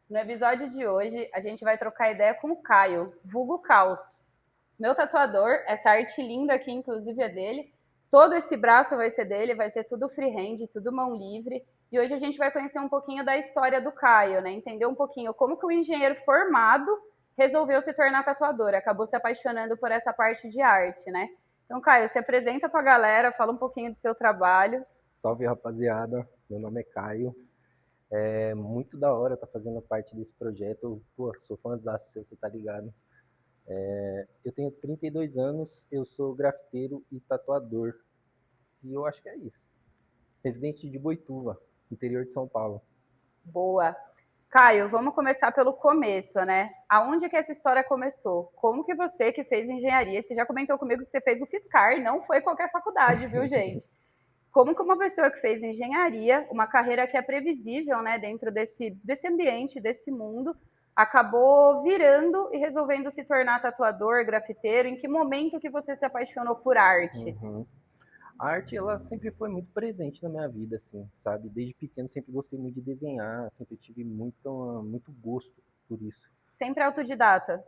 No episódio de hoje, a gente vai trocar ideia com o Caio, vulgo Caos. Meu tatuador, essa arte linda aqui, inclusive, é dele. Todo esse braço vai ser dele, vai ser tudo freehand, tudo mão livre. E hoje a gente vai conhecer um pouquinho da história do Caio, né? Entender um pouquinho como que o engenheiro formado resolveu se tornar tatuador, acabou se apaixonando por essa parte de arte, né? Então, Caio, se apresenta para a galera, fala um pouquinho do seu trabalho. Salve, rapaziada. Meu nome é Caio. É muito da hora estar fazendo parte desse projeto. Pô, sou fãzaço seu, você tá ligado? Eu tenho 32 anos, eu sou grafiteiro e tatuador. E eu acho que é isso. Residente de Boituva, interior de São Paulo. Boa. Caio, vamos começar pelo começo, né? Aonde que essa história começou? Como que você que fez engenharia, você já comentou comigo que você fez o Fiscar, não foi qualquer faculdade, viu, gente? Como que uma pessoa que fez engenharia, uma carreira que é previsível, né, dentro desse ambiente, desse mundo, acabou virando e resolvendo se tornar tatuador, grafiteiro? Em que momento que você se apaixonou por arte? Uhum. A arte, ela sempre foi muito presente na minha vida, assim, sabe? Desde pequeno sempre gostei muito de desenhar, sempre tive muito gosto por isso. Sempre autodidata.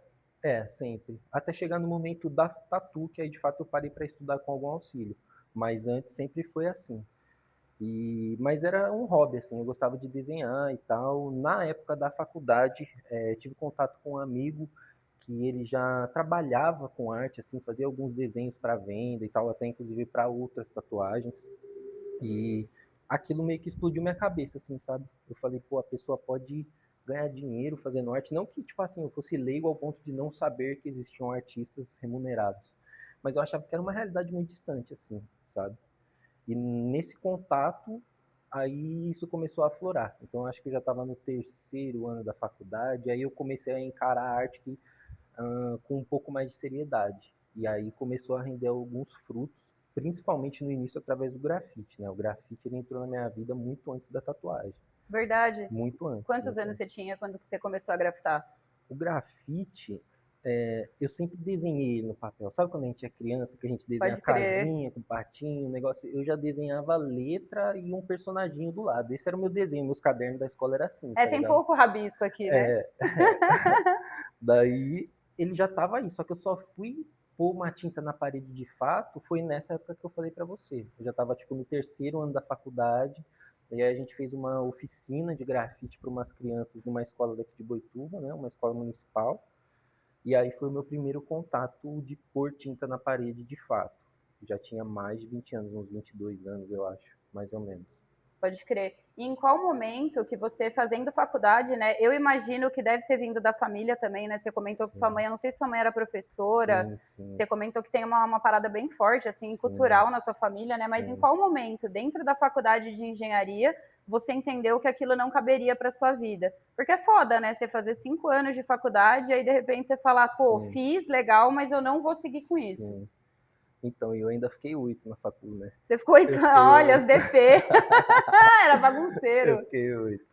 Sempre. Até chegar no momento da tatu, que aí de fato eu parei para estudar com algum auxílio. Mas antes sempre foi assim. Mas era um hobby, assim, eu gostava de desenhar e tal. Na época da faculdade, tive contato com um amigo que ele já trabalhava com arte, assim, fazia alguns desenhos para venda e tal, até inclusive para outras tatuagens. E aquilo meio que explodiu minha cabeça, assim, sabe? Eu falei, pô, a pessoa pode ganhar dinheiro fazendo arte, não que, tipo assim, eu fosse leigo ao ponto de não saber que existiam artistas remunerados, mas eu achava que era uma realidade muito distante, assim, sabe? E nesse contato, aí isso começou a aflorar. Então, acho que eu já estava no terceiro ano da faculdade, aí eu comecei a encarar a arte com um pouco mais de seriedade. E aí começou a render alguns frutos, principalmente no início através do grafite, né? O grafite ele entrou na minha vida muito antes da tatuagem. Verdade? Muito antes, Quantos muito anos você antes. tinha quando você começou a grafitar? O grafite, eu sempre desenhei ele no papel. Sabe quando a gente é criança, que a gente desenha Pode crer. casinha com patinho, um negócio? Eu já desenhava letra e um personaginho do lado. Esse era o meu desenho, meus cadernos da escola era assim, É, tá tem ligado? pouco rabisco aqui, né? Daí ele já estava aí, só que eu só fui pôr uma tinta na parede de fato, foi nessa época que eu falei para você. Eu já estava tipo no terceiro ano da faculdade, e aí a gente fez uma oficina de grafite para umas crianças numa escola daqui de Boituva, né, uma escola municipal. E aí foi o meu primeiro contato de pôr tinta na parede de fato. Eu já tinha mais de 20 anos, uns 22 anos, eu acho, mais ou menos. Pode crer. E em qual momento que você, fazendo faculdade, né? Eu imagino que deve ter vindo da família também, né? Você comentou que sua Sim, mãe, eu não sei se sua mãe era professora, sim, sim, você comentou que tem uma parada bem forte, assim, sim, cultural na sua família, né? Mas em sim. qual momento, dentro da faculdade de engenharia, você entendeu que aquilo não caberia para sua vida? Porque é foda, né? Você fazer 5 anos de faculdade e aí de repente você falar, pô, Sim, fiz, legal, mas eu não vou seguir com isso. sim. Então, eu ainda fiquei 8 na facul, né? Você ficou, Eu então, fiquei olha, as 8. DP. Era Eu bagunceiro. fiquei 8.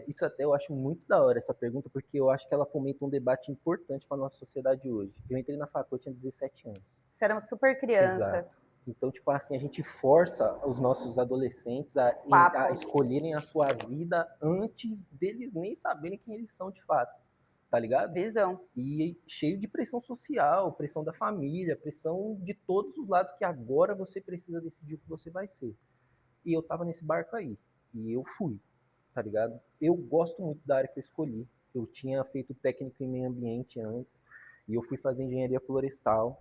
Isso até eu acho muito da hora essa pergunta, porque eu acho que ela fomenta um debate importante para nossa sociedade hoje. Eu entrei na facul, eu tinha 17 anos. Você era super criança. Exato. Então, tipo assim, a gente força os nossos adolescentes a Papo. escolherem a sua vida antes deles nem saberem quem eles são de fato. Tá ligado? Visão. E cheio de pressão social, pressão da família, pressão de todos os lados que agora você precisa decidir o que você vai ser. E eu tava nesse barco aí. E eu fui, tá ligado? Eu gosto muito da área que eu escolhi. Eu tinha feito técnico em meio ambiente antes. E eu fui fazer engenharia florestal.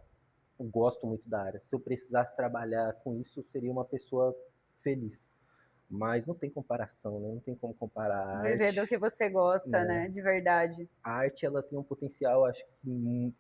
Eu gosto muito da área. Se eu precisasse trabalhar com isso, eu seria uma pessoa feliz. Mas não tem comparação, né? Não tem como comparar a Viver do arte, que você gosta, né? né? De verdade. A arte, ela tem um potencial, acho que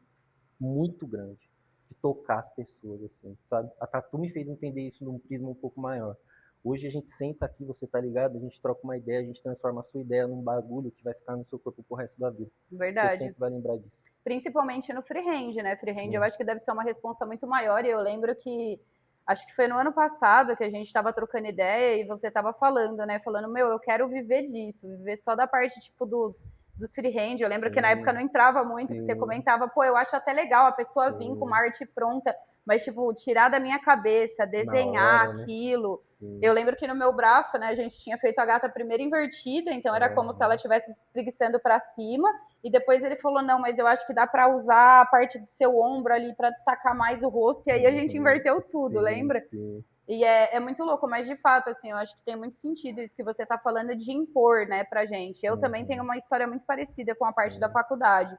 muito grande de tocar as pessoas, assim, sabe? A Tatu me fez entender isso num prisma um pouco maior. Hoje a gente senta aqui, você tá ligado? A gente troca uma ideia, a gente transforma a sua ideia num bagulho que vai ficar no seu corpo pro resto da vida. Você Verdade. sempre vai lembrar disso. Principalmente no freehand, né? Freehand eu Sim, acho que deve ser uma responsa muito maior. E eu lembro que acho que foi no ano passado que a gente estava trocando ideia e você estava falando, né? Falando, meu, eu quero viver disso, viver só da parte tipo dos freehand. Eu lembro que na época sim, não entrava muito, que você sim, comentava, pô, eu acho até legal a pessoa vir com uma sim, arte pronta, mas, tipo, tirar da minha cabeça, Na desenhar hora, né? aquilo. Sim. Eu lembro que no meu braço, né, a gente tinha feito a gata primeiro invertida, então era como se ela Aham. estivesse se espreguiçando para cima, e depois ele falou, não, mas eu acho que dá para usar a parte do seu ombro ali para destacar mais o rosto, e aí a gente Uhum. inverteu tudo, Sim, lembra? sim. E é muito louco, mas de fato, assim, eu acho que tem muito sentido isso que você está falando de impor, né, pra gente. Eu também tenho Uhum. uma história muito parecida com a parte da Sim. faculdade.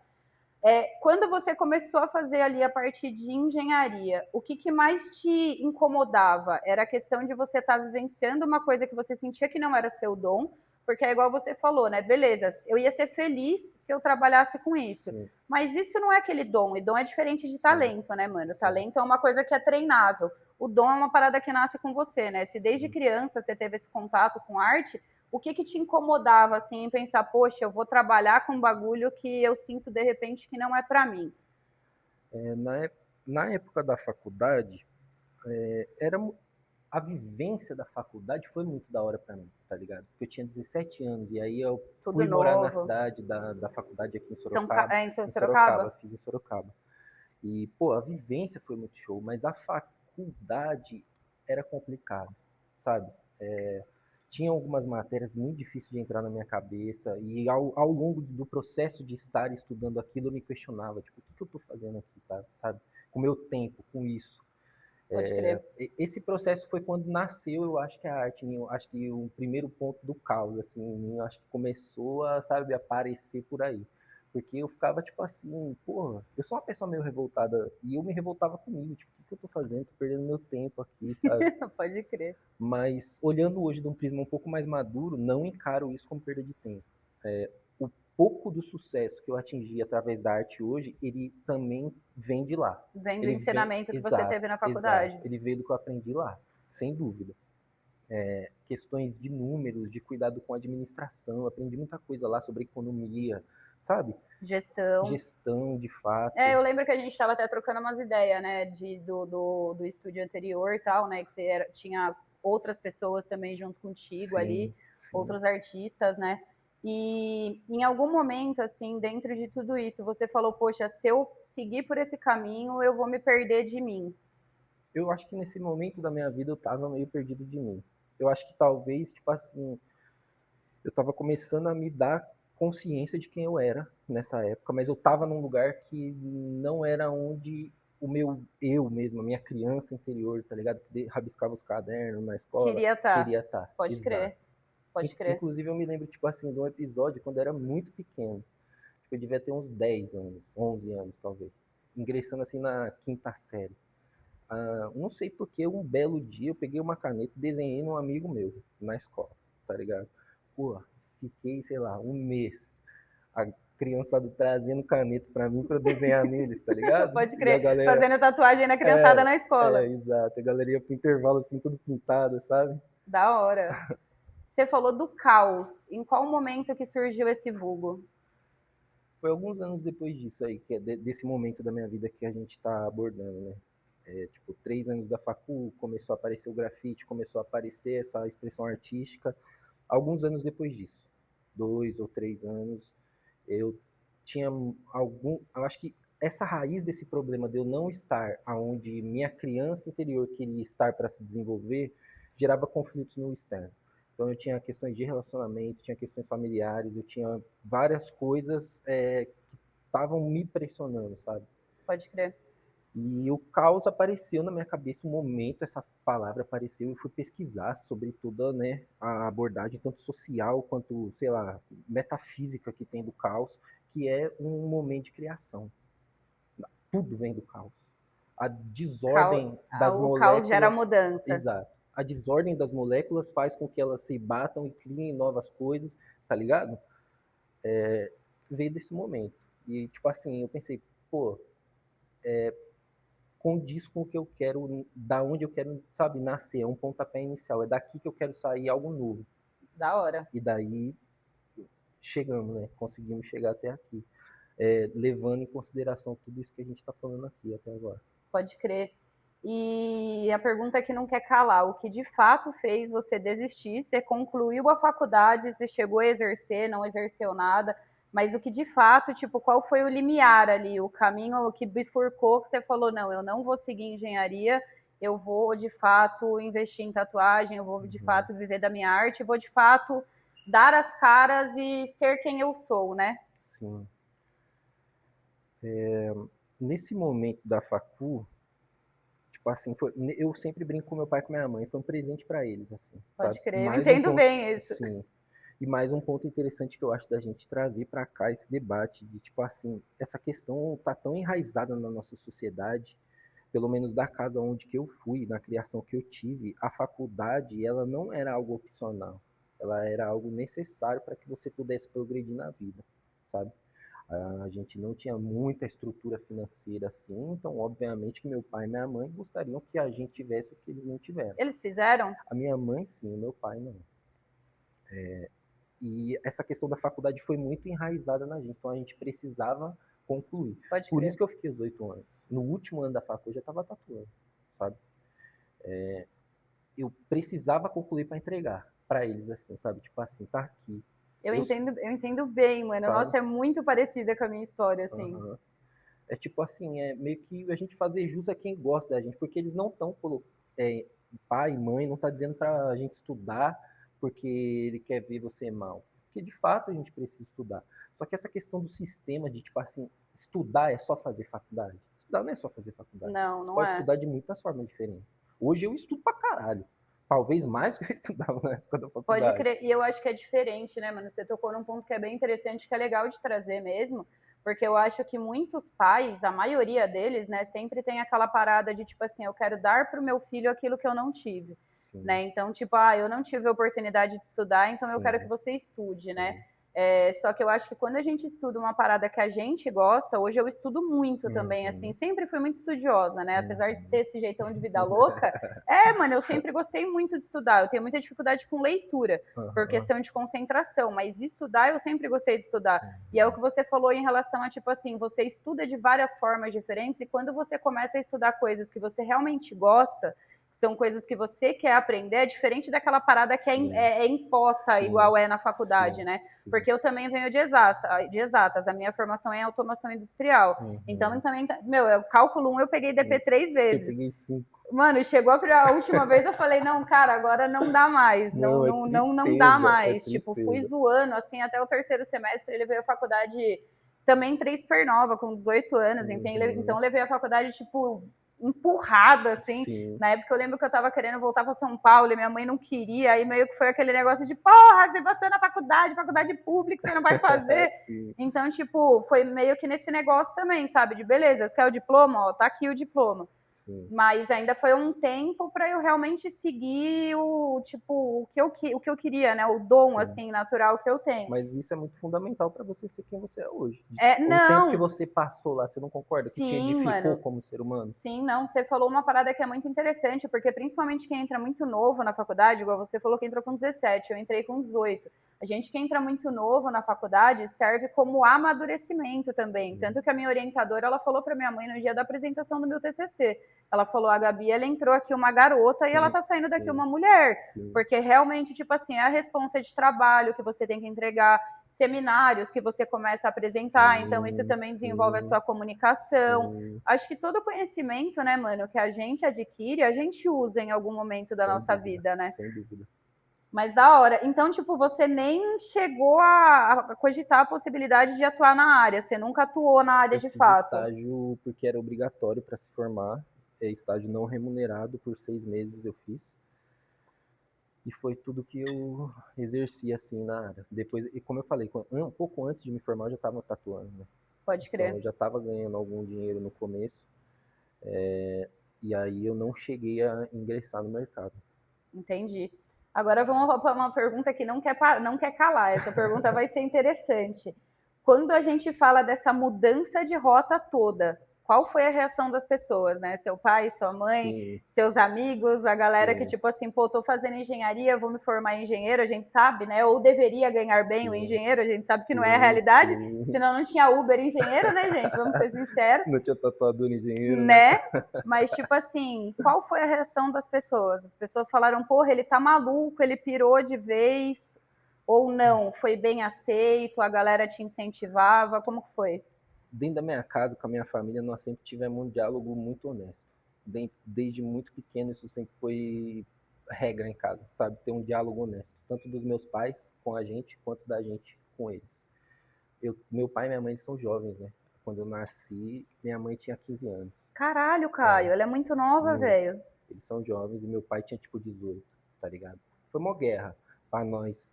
Quando você começou a fazer ali a parte de engenharia, o que mais te incomodava? Era a questão de você estar vivenciando uma coisa que você sentia que não era seu dom, porque é igual você falou, né? Beleza, eu ia ser feliz se eu trabalhasse com isso. Sim, Mas isso não é aquele dom, e dom é diferente de sim, talento, né, mano? sim, Talento é uma coisa que é treinável. O dom é uma parada que nasce com você, né? Se desde sim. criança você teve esse contato com arte, o que te incomodava, assim, em pensar, poxa, eu vou trabalhar com um bagulho que eu sinto, de repente, que não é para mim? Na época da faculdade, era a vivência da faculdade foi muito da hora pra mim, tá ligado? Porque eu tinha 17 anos e aí eu Tudo fui morar na novo. cidade da faculdade aqui Em em Sorocaba, Sorocaba? fiz em Sorocaba. E, pô, a vivência foi muito show, mas a faculdade era complicado, sabe? Tinha algumas matérias muito difíceis de entrar na minha cabeça e ao longo do processo de estar estudando aquilo eu me questionava, tipo, o que eu tô fazendo aqui, tá? Sabe? Com o meu tempo, com isso. Pode crer. Esse processo foi quando nasceu, eu acho que a arte, eu acho que o primeiro ponto do caos, assim, em mim, eu acho que começou a, sabe, aparecer por aí. Porque eu ficava, tipo assim, porra, eu sou uma pessoa meio revoltada, e eu me revoltava comigo, tipo, o que eu tô fazendo? Tô perdendo meu tempo aqui, sabe? Pode crer. Mas, olhando hoje de um prisma um pouco mais maduro, não encaro isso como perda de tempo. O pouco do sucesso que eu atingi através da arte hoje, ele também vem de lá. Vem do Ele vem, ensinamento que você exato, teve na exato. faculdade. Ele veio do que eu aprendi lá, sem dúvida. Questões de números, de cuidado com a administração, eu aprendi muita coisa lá sobre economia, sabe? Gestão. Gestão, de fato. Eu lembro que a gente estava até trocando umas ideias, né, do estúdio anterior e tal, né, que tinha outras pessoas também junto contigo ali, Sim, sim. outros artistas, né, e em algum momento, assim, dentro de tudo isso, você falou, poxa, se eu seguir por esse caminho, eu vou me perder de mim. Eu acho que nesse momento da minha vida eu tava meio perdido de mim. Eu acho que talvez, tipo assim, eu estava começando a me dar consciência de quem eu era nessa época, mas eu estava num lugar que não era onde o meu eu mesmo, a minha criança interior, tá ligado? Que rabiscava os cadernos na escola, Queria estar. queria estar. Pode Exato. crer, pode crer. Inclusive eu me lembro, tipo assim, de um episódio quando eu era muito pequeno. Tipo, eu devia ter uns 10 anos, 11 anos talvez. Ingressando assim na quinta série. Não sei porque um belo dia eu peguei uma caneta e desenhei num amigo meu na escola, tá ligado? Pô, fiquei, sei lá, um mês a criançada trazendo caneta pra mim pra eu desenhar neles, tá ligado? Pode E a crer. galera, Fazendo tatuagem na criançada na escola. exato, a galera ia pro intervalo assim, tudo pintado, sabe? Da hora. Você falou do caos. Em qual momento que surgiu esse vulgo? Foi alguns anos depois disso aí, que é desse momento da minha vida que a gente tá abordando, né? Tipo, 3 anos da facul, começou a aparecer o grafite, começou a aparecer essa expressão artística. Alguns anos depois disso, 2 ou 3 anos, eu tinha eu acho que essa raiz desse problema de eu não estar aonde minha criança interior queria estar para se desenvolver, gerava conflitos no externo. Então eu tinha questões de relacionamento, tinha questões familiares, eu tinha várias coisas que estavam me pressionando, sabe? Pode crer. E o caos apareceu na minha cabeça, um momento essa palavra apareceu e eu fui pesquisar sobre toda, né, a abordagem tanto social quanto, sei lá, metafísica que tem do caos, que é um momento de criação. Tudo vem do caos. A desordem das O caos gera moléculas, mudança. exato. A desordem das moléculas faz com que elas se batam e criem novas coisas, tá ligado? Veio desse momento. E tipo assim, eu pensei, pô, condiz com o que eu quero, da onde eu quero, sabe, nascer, é um pontapé inicial, é daqui que eu quero sair algo novo. Da hora. E daí chegamos, né? Conseguimos chegar até aqui, levando em consideração tudo isso que a gente está falando aqui até agora. Pode crer. E a pergunta que não quer calar, o que de fato fez você desistir? Você concluiu a faculdade, você chegou a exercer, não exerceu nada, mas o que de fato, tipo, qual foi o limiar ali, o caminho que bifurcou, que você falou, não, eu não vou seguir engenharia, eu vou de fato investir em tatuagem, eu vou de fato viver da minha arte, vou de fato dar as caras e ser quem eu sou, né? Sim. Nesse momento da facu, tipo assim, eu sempre brinco com meu pai e com minha mãe, foi um presente para eles, assim, sabe? Pode crer, eu Mais um entendo ponto, bem isso. sim. E mais um ponto interessante que eu acho da gente trazer para cá esse debate de, tipo assim, essa questão tá tão enraizada na nossa sociedade, pelo menos da casa onde que eu fui, na criação que eu tive, a faculdade, ela não era algo opcional, ela era algo necessário para que você pudesse progredir na vida, sabe? A gente não tinha muita estrutura financeira assim, então obviamente que meu pai e minha mãe gostariam que a gente tivesse o que eles não tiveram. Eles fizeram? A minha mãe sim, o meu pai não. E essa questão da faculdade foi muito enraizada na gente, então a gente precisava concluir. Pode Por crer. isso que eu fiquei os 8 anos. No último ano da faculdade eu já estava tatuando, sabe? Eu precisava concluir para entregar para eles assim, sabe? Tipo assim, tá aqui. Eu entendo bem, mano. Sabe? Nossa, é muito parecida com a minha história, assim. Uhum. É tipo assim, é meio que a gente fazer jus a quem gosta da gente, porque eles não estão, pai e mãe não tá dizendo pra gente estudar porque ele quer ver você mal. Porque de fato a gente precisa estudar. Só que essa questão do sistema de, tipo assim, estudar é só fazer faculdade. Estudar não é só fazer faculdade. Não, Você não pode é. estudar de muitas formas diferentes. Hoje eu estudo pra caralho. Talvez mais do que eu estudava na época da Pode faculdade. crer. E eu acho que é diferente, né, mano? Você tocou num ponto que é bem interessante, que é legal de trazer mesmo, porque eu acho que muitos pais, a maioria deles, né, sempre tem aquela parada de tipo assim, eu quero dar pro meu filho aquilo que eu não tive, Sim, né? Então, tipo, eu não tive a oportunidade de estudar, então eu quero que sim, você estude, né? sim. Só que eu acho que quando a gente estuda uma parada que a gente gosta, hoje eu estudo muito também, assim, Uhum, sempre fui muito estudiosa, né? Apesar de ter uhum. esse jeitão de vida louca, mano, eu sempre gostei muito de estudar. Eu tenho muita dificuldade com leitura, por Uhum, questão de concentração, mas estudar eu sempre gostei de estudar. E é o uhum. que você falou em relação a, tipo assim, você estuda de várias formas diferentes e quando você começa a estudar coisas que você realmente gosta, que são coisas que você quer aprender, é diferente daquela parada que Sim, é imposta, sim, igual é na faculdade, sim, né? sim. Porque eu também venho de exatas, a minha formação é em automação industrial. Então, Uhum. também, meu, eu cálculo 1 eu peguei DP 3 Eu vezes. peguei 5. Mano, chegou a última vez, eu falei, não, cara, agora não dá mais, não, Não, é não, não, não dá tristeza, é mais. Tipo, fui tristeza. zoando, assim, até o terceiro semestre, ele veio à faculdade também 3 super nova, com 18 anos, então Uhum. levei a faculdade, tipo, empurrada, assim. Sim. Na época eu lembro que eu tava querendo voltar pra São Paulo e minha mãe não queria, aí meio que foi aquele negócio de, porra, se você na faculdade pública, você não vai fazer. Sim, Então, tipo, foi meio que nesse negócio também, sabe? De beleza, você quer o diploma? Ó, tá aqui o diploma. sim. Mas ainda foi um tempo para eu realmente seguir o tipo o que eu queria, né? O dom Sim. assim natural que eu tenho. Mas isso é muito fundamental para você ser quem você é hoje. O tempo que Não, você passou lá, você não concorda? Que te sim, edificou mano. como ser humano? Sim, não, você falou uma parada que é muito interessante, porque principalmente quem entra muito novo na faculdade, igual você falou que entrou com 17, eu entrei com 18. A gente que entra muito novo na faculdade serve como amadurecimento também. Sim. Tanto que a minha orientadora, ela falou para minha mãe no dia da apresentação do meu TCC. Ela falou: "A Gabi, ela entrou aqui uma garota e ela tá saindo daqui Sim. uma mulher". Sim. Porque realmente, tipo assim, é a responsa de trabalho que você tem que entregar, seminários que você começa a apresentar, então isso Sim. também desenvolve a Sim. sua comunicação. Sim. Acho que todo conhecimento, né, mano, que a gente adquire, a gente usa em algum momento da Sem nossa dúvida. vida, né? Sem dúvida. Mas da hora. Então, tipo, você nem chegou a cogitar a possibilidade de atuar na área, você nunca atuou na área Eu de fiz fato. estágio porque era obrigatório para se formar. É estágio não remunerado, por 6 meses eu fiz. E foi tudo que eu exerci assim na área. Depois, e como eu falei, um pouco antes de me formar eu já estava tatuando, né? Pode Então eu crer. já estava ganhando algum dinheiro no começo. E aí eu não cheguei a ingressar no mercado. Entendi. Agora vamos para uma pergunta que não quer calar. Essa pergunta vai ser interessante. Quando a gente fala dessa mudança de rota toda, qual foi a reação das pessoas, né? Seu pai, sua mãe, Sim, seus amigos, a galera que, sim, tipo assim, pô, tô fazendo engenharia, vou me formar em engenheiro, a gente sabe, né? Ou deveria ganhar bem o sim, engenheiro, a gente sabe que não é a sim, realidade, sim. senão não tinha Uber engenheiro, né, gente? Vamos ser sinceros, Não tinha tatuador engenheiro, né? né? Mas, tipo assim, qual foi a reação das pessoas? As pessoas falaram, porra, ele tá maluco, ele pirou de vez. Ou não? Foi bem aceito? A galera te incentivava? Como que foi? Dentro da minha casa, com a minha família, nós sempre tivemos um diálogo muito honesto. Desde muito pequeno, isso sempre foi regra em casa, sabe? Ter um diálogo honesto, tanto dos meus pais com a gente, quanto da gente com eles. Meu pai e minha mãe eles são jovens, né? Quando eu nasci, minha mãe tinha 15 anos. Caralho, É, Caio, ela é muito nova, muito. velho. Eles são jovens e meu pai tinha tipo 18, tá ligado? Foi uma guerra pra nós,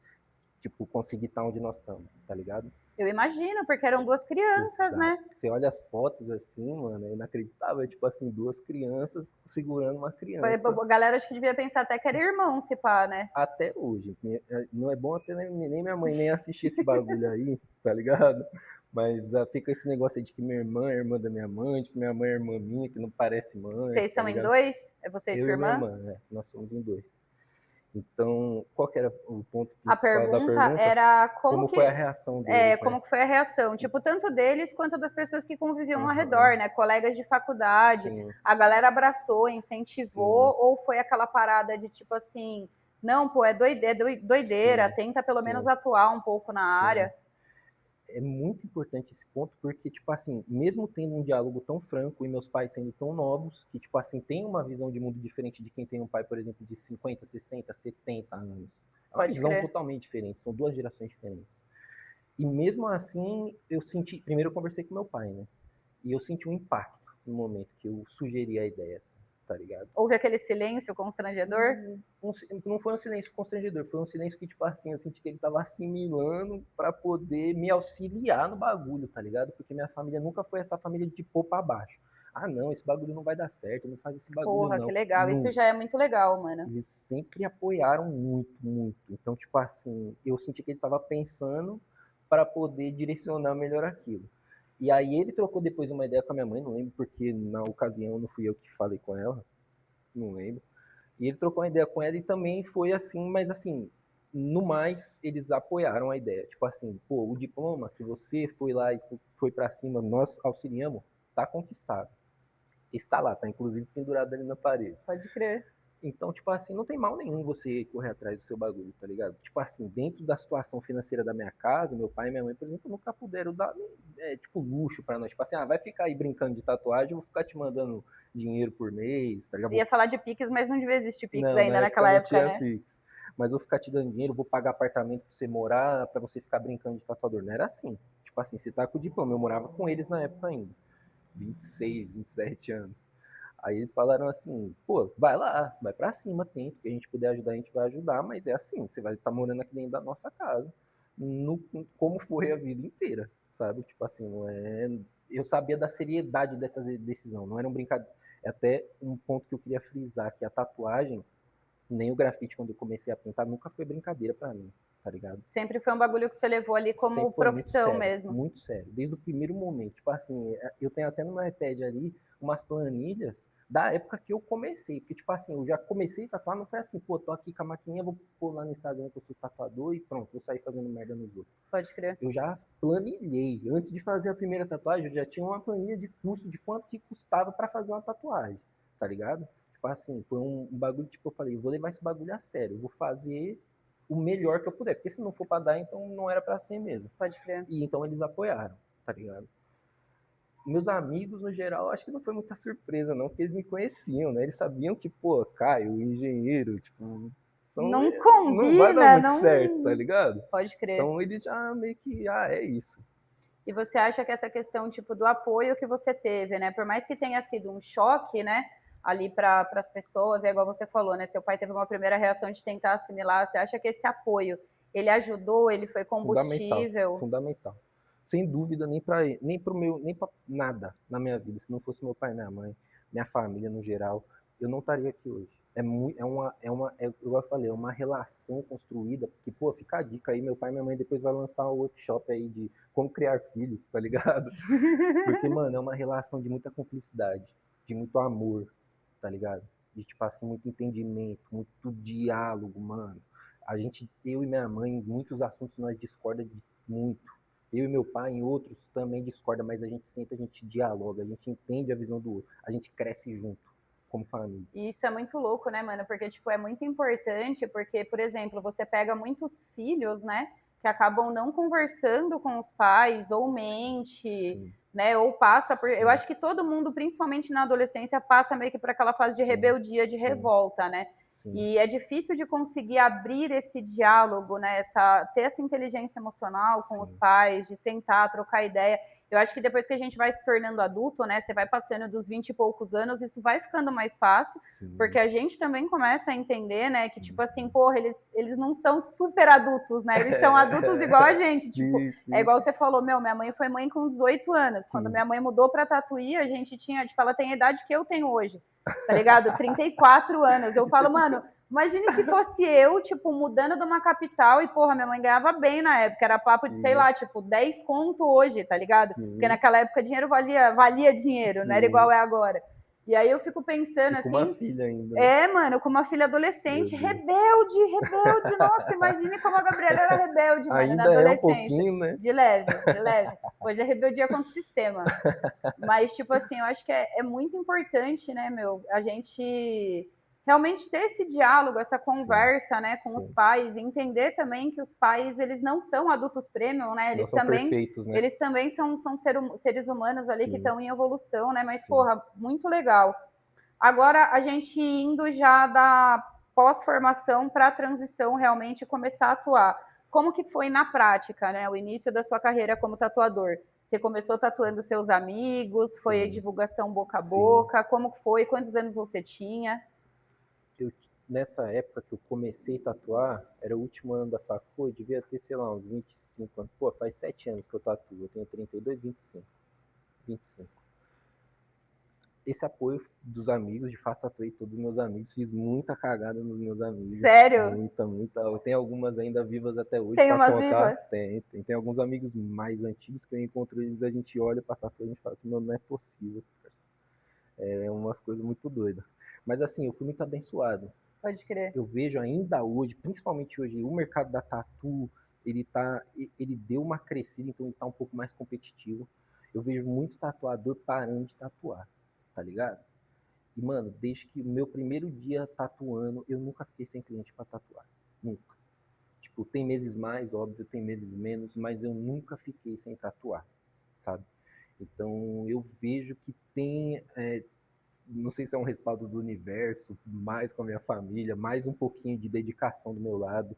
tipo, conseguir estar onde nós estamos, tá ligado? Eu imagino, porque eram duas crianças, Exato. né? Você olha as fotos assim, mano, é inacreditável. É tipo assim, duas crianças segurando uma criança A galera acho que devia pensar até que era irmão, se pá, né? até hoje. Não é bom até nem minha mãe nem assistir esse bagulho aí, tá ligado? Mas fica esse negócio aí de que minha irmã é irmã da minha mãe, de que minha mãe é irmã minha, que não parece mãe, Vocês tá são em ligado? dois? É você e Eu sua e minha irmã? irmã, né? Nós somos em dois. Então, qual que era o ponto A principal da pergunta pergunta? era Como foi a reação deles, né? como que foi a reação, tipo, tanto deles quanto das pessoas que conviviam ao Aham. redor, né? Colegas de faculdade, Sim, a galera abraçou, sim, incentivou, ou foi aquela parada de tipo assim, não, pô, é doideira, sim, tenta pelo menos sim, atuar um pouco na sim. área. É muito importante esse ponto, porque, tipo assim, mesmo tendo um diálogo tão franco e meus pais sendo tão novos, que, tipo assim, tem uma visão de mundo diferente de quem tem um pai, por exemplo, de 50, 60, 70 anos. É uma Pode visão crer. totalmente diferente, são duas gerações diferentes. E mesmo assim, eu senti. Primeiro eu conversei com meu pai, né? E eu senti um impacto no momento que eu sugeri a ideia, assim, tá ligado? Houve aquele silêncio constrangedor? Não foi um silêncio constrangedor, foi um silêncio que, tipo assim, eu senti que ele tava assimilando pra poder me auxiliar no bagulho, tá ligado? Porque minha família nunca foi essa família de pôr pra baixo. Ah, não, esse bagulho não vai dar certo, não faz esse bagulho, Porra, que não. legal. Isso Nunca. já é muito legal, mano. Eles sempre apoiaram muito, muito. Então, tipo assim, eu senti que ele tava pensando para poder direcionar melhor aquilo. E aí ele trocou depois uma ideia com a minha mãe, não lembro porque na ocasião não fui eu que falei com ela, não lembro. E ele trocou uma ideia com ela e também foi assim, mas assim, no mais, eles apoiaram a ideia. Tipo assim, pô, o diploma que você foi lá e foi para cima, nós auxiliamos, tá conquistado. Está lá, tá inclusive pendurado ali na parede. Pode crer. Então, tipo assim, não tem mal nenhum você correr atrás do seu bagulho, tá ligado? Tipo assim, dentro da situação financeira da minha casa, meu pai e minha mãe, por exemplo, nunca puderam dar, tipo, luxo pra nós. Tipo assim, vai ficar aí brincando de tatuagem, eu vou ficar te mandando dinheiro por mês, tá ligado? Ia falar de Pix, mas não devia existir Pix Não, na ainda época naquela não época, tinha né? Pix. Mas eu vou ficar te dando dinheiro, vou pagar apartamento pra você morar, pra você ficar brincando de tatuador. Não era assim. Tipo assim, você tá com o diploma. Eu morava com eles na época ainda. 26, 27 anos. Aí eles falaram assim, pô, vai lá, vai pra cima, tenta, que a gente puder ajudar, a gente vai ajudar, mas é assim, você vai estar morando aqui dentro da nossa casa. No, como foi a vida inteira, sabe? Tipo assim, não é. Eu sabia da seriedade dessa decisão, não era um brincadeira. É até um ponto que eu queria frisar, que a tatuagem, nem o grafite, quando eu comecei a pintar, nunca foi brincadeira pra mim, tá ligado? Sempre foi um bagulho que você levou ali como Sempre foi muito profissão sério, mesmo. muito sério. Desde o primeiro momento. Tipo assim, eu tenho até no meu iPad ali umas planilhas da época que eu comecei. Porque, tipo assim, eu já comecei a tatuar, não foi assim, pô, tô aqui com a maquininha, vou pôr lá no Instagram que eu sou tatuador e pronto, vou sair fazendo merda nos outros. Pode crer. Eu já planilhei. Antes de fazer a primeira tatuagem, eu já tinha uma planilha de custo, de quanto que custava para fazer uma tatuagem, tá ligado? Tipo assim, foi um bagulho, tipo, eu falei, eu vou levar esse bagulho a sério, eu vou fazer o melhor que eu puder, porque se não for para dar, então não era para ser mesmo. Pode crer. E então eles apoiaram, tá ligado? Meus amigos, no geral, acho que não foi muita surpresa, não, porque eles me conheciam, né? Eles sabiam que, pô, Caio, engenheiro, tipo, então, Não não vai dar combina, muito certo, tá não. ligado? Pode crer. Então eles já meio que, é isso. E você acha que essa questão tipo do apoio que você teve, né? Por mais que tenha sido um choque, né? Ali para as pessoas, é igual você falou, né? Seu pai teve uma primeira reação de tentar assimilar. Você acha que esse apoio ele ajudou, ele foi Fundamental, combustível? fundamental. Sem dúvida, nem pro meu, nem para nada na minha vida. Se não fosse meu pai e minha mãe, minha família no geral, eu não estaria aqui hoje. Igual eu falei, é uma relação construída, porque, pô, fica a dica aí, meu pai e minha mãe depois vai lançar um workshop aí de como criar filhos, tá ligado? Porque, mano, é uma relação de muita cumplicidade, de muito amor, tá ligado? De, tipo assim, muito entendimento, muito diálogo, mano. Eu e minha mãe, em muitos assuntos nós discorda de muito. Eu e meu pai, em outros, também discorda, mas a gente senta, a gente dialoga, a gente entende a visão do outro, a gente cresce junto, como família. E isso é muito louco, né, mano? Porque, tipo, é muito importante, porque, por exemplo, você pega muitos filhos, né, que acabam não conversando com os pais, ou mente, Sim, né, ou passa por... Eu sim, acho que todo mundo, principalmente na adolescência, passa meio que por aquela fase de sim, rebeldia, de sim, revolta, né? sim, E é difícil de conseguir abrir esse diálogo, né, ter essa inteligência emocional com os sim, pais, de sentar, trocar ideia. Eu acho que depois que a gente vai se tornando adulto, né, você vai passando dos 20 e poucos anos, isso vai ficando mais fácil, porque sim. a gente também começa a entender, né, que, tipo assim, Uhum. porra, eles não são super adultos, né, eles são adultos igual a gente, tipo, Sim, é sim, igual você falou, meu, minha mãe foi mãe com 18 anos, quando sim. minha mãe mudou pra Tatuí, a gente tinha, tipo, ela tem a idade que eu tenho hoje, tá ligado? 34 anos, eu E você falo, mano, fica. imagine se fosse eu, tipo, mudando de uma capital e, porra, minha mãe ganhava bem na época. Era papo de, sei Sim, lá, tipo, 10 conto hoje, tá ligado? Porque sim, naquela época dinheiro valia dinheiro, não era igual sim. é agora. E aí eu fico pensando E com uma assim, filha ainda, né? mano, com uma filha Meu adolescente, Deus. rebelde, nossa, imagine como a Gabriela era rebelde, mano, na Ainda é um adolescência. pouquinho, né? De leve, de leve. Hoje é rebeldia contra o sistema. Mas, tipo assim, eu acho que é muito importante, né, meu, a gente realmente ter esse diálogo, essa Sim, conversa, né, com os sim. pais, e entender também que os pais, eles não são adultos premium, né, Não são perfeitos, né? eles também são seres humanos ali que Sim, estão em evolução, né, mas, sim. porra, muito legal. Agora, a gente indo já da pós-formação para a transição realmente começar a atuar. Como que foi na prática, né? O início da sua carreira como tatuador? Você começou tatuando seus amigos? Foi Sim, divulgação boca a sim. boca? Como que foi? Quantos anos você tinha? Eu, nessa época que eu comecei a tatuar, era o último ano da facul, eu devia ter, sei lá, uns 25 anos. Pô, faz 7 anos que eu tatuo, eu tenho 32, 25. 25. Esse apoio dos amigos, de fato, tatuei todos os meus amigos, fiz muita cagada nos meus amigos, Sério? muita, muita. Eu tenho algumas ainda vivas até hoje Tem para umas contar. vivas? Tem alguns amigos mais antigos que eu encontro eles, a gente olha para tatuagem e a gente fala assim, não é possível, parceiro. É umas coisas muito doidas. Mas assim, eu fui muito abençoado. Pode crer. Eu vejo ainda hoje, principalmente hoje, o mercado da tatu, ele deu uma crescida, então ele tá um pouco mais competitivo. Eu vejo muito tatuador parando de tatuar, tá ligado? E, mano, desde que o meu primeiro dia tatuando, eu nunca fiquei sem cliente para tatuar. Nunca. Tipo, tem meses mais, óbvio, tem meses menos, mas eu nunca fiquei sem tatuar, sabe? Então, eu vejo que tem, não sei se é um respaldo do universo, mais com a minha família, mais um pouquinho de dedicação do meu lado,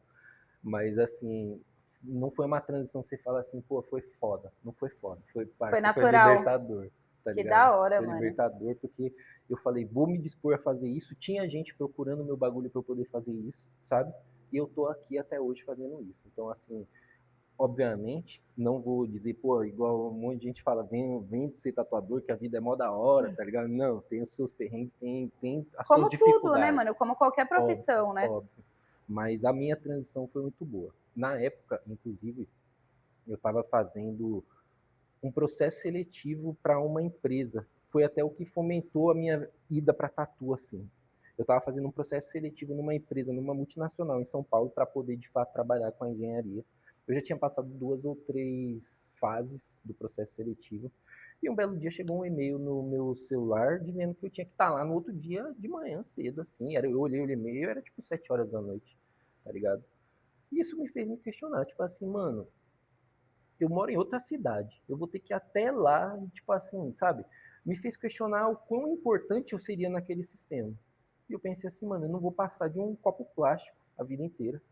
mas assim, não foi uma transição que você fala assim, pô, foi foda. Não foi foda, foi, Foi parça, foi natural. libertador, tá Que ligado? da hora, Foi mano. libertador porque eu falei, vou me dispor a fazer isso. Tinha gente procurando meu bagulho para eu poder fazer isso, sabe? E eu tô aqui até hoje fazendo isso. Então, assim, obviamente, não vou dizer, pô, igual um monte de gente fala, vem ser tatuador, que a vida é mó da hora, tá ligado? Não, tem os seus perrengues, tem as suas Como tudo, né, mano? dificuldades, Como qualquer óbvio, profissão, né? óbvio. Mas a minha transição foi muito boa. Na época, inclusive, eu estava fazendo um processo seletivo para uma empresa. Foi até o que fomentou a minha ida para tatu, assim. Eu estava fazendo um processo seletivo numa empresa, numa multinacional em São Paulo, para poder de fato trabalhar com a engenharia. Eu já tinha passado 2 ou 3 fases do processo seletivo. E um belo dia chegou um e-mail no meu celular dizendo que eu tinha que estar lá no outro dia de manhã cedo, assim. Eu olhei o e-mail, era tipo 7 horas da noite, tá ligado? E isso me fez me questionar, tipo assim, mano, eu moro em outra cidade, eu vou ter que ir até lá, tipo assim, sabe? Me fez questionar o quão importante eu seria naquele sistema. E eu pensei assim, mano, eu não vou passar de um copo plástico a vida inteira.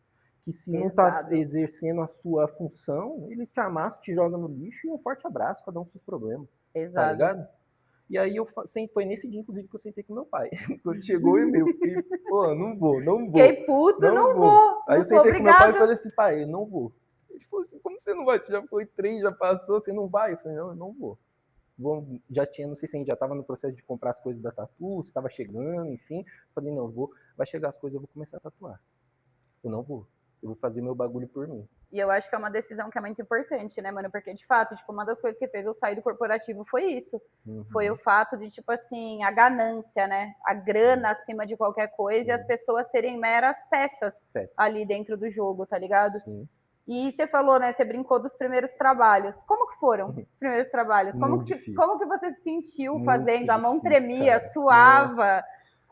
Que se não tá Pesado. exercendo a sua função, eles te amassam, te jogam no lixo e um forte abraço, cada um com seus problemas. Tá Pesado. ligado? E aí foi nesse dia, inclusive, que eu sentei com meu pai. Quando chegou o e-mail, eu fiquei, pô, não vou, não vou, Fiquei puto, não não vou. vou, Aí não eu sou sentei com meu pai e obrigado. falei assim, pai, eu não vou. Ele falou assim, como você não vai? Você já foi 3, já passou, você não vai? Eu falei, não, eu não vou. Já tinha, não sei se a gente já estava no processo de comprar as coisas da tatu, se estava chegando, enfim. Eu falei, não, vai chegar as coisas, eu vou começar a tatuar. Eu não vou. Eu vou fazer meu bagulho por mim. E eu acho que é uma decisão que é muito importante, né, mano? Porque, de fato, tipo, uma das coisas que fez eu sair do corporativo foi isso. Foi o Uhum. fato de, tipo assim, a ganância, né? A Sim, grana acima de qualquer coisa e as sim. pessoas serem meras peças ali Peças. dentro do jogo, tá ligado? Sim. E você falou, né? Você brincou dos primeiros trabalhos. Como que foram os primeiros trabalhos? Muito Como difícil. que você se sentiu Muito fazendo? A mão difícil, tremia, cara. Nossa. suava?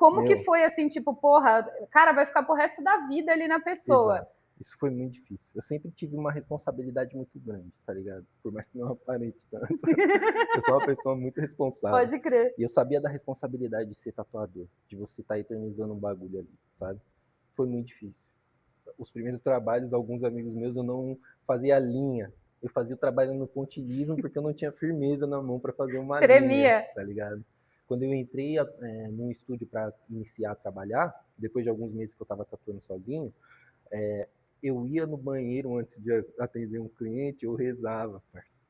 Como que foi assim, tipo, porra, cara, vai ficar pro resto da vida ali na pessoa. Exato. Isso foi muito difícil. Eu sempre tive uma responsabilidade muito grande, tá ligado? Por mais que não aparente tanto. Eu sou uma pessoa muito responsável. Pode crer. E eu sabia da responsabilidade de ser tatuador, de você estar eternizando um bagulho ali, sabe? Foi muito difícil. Os primeiros trabalhos, alguns amigos meus, eu não fazia linha. Eu fazia o trabalho no pontilhismo porque eu não tinha firmeza na mão para fazer uma Tremia. linha, tá ligado? Quando eu entrei num estúdio para iniciar a trabalhar, depois de alguns meses que eu estava tatuando sozinho, eu ia no banheiro antes de atender um cliente, eu rezava, parça,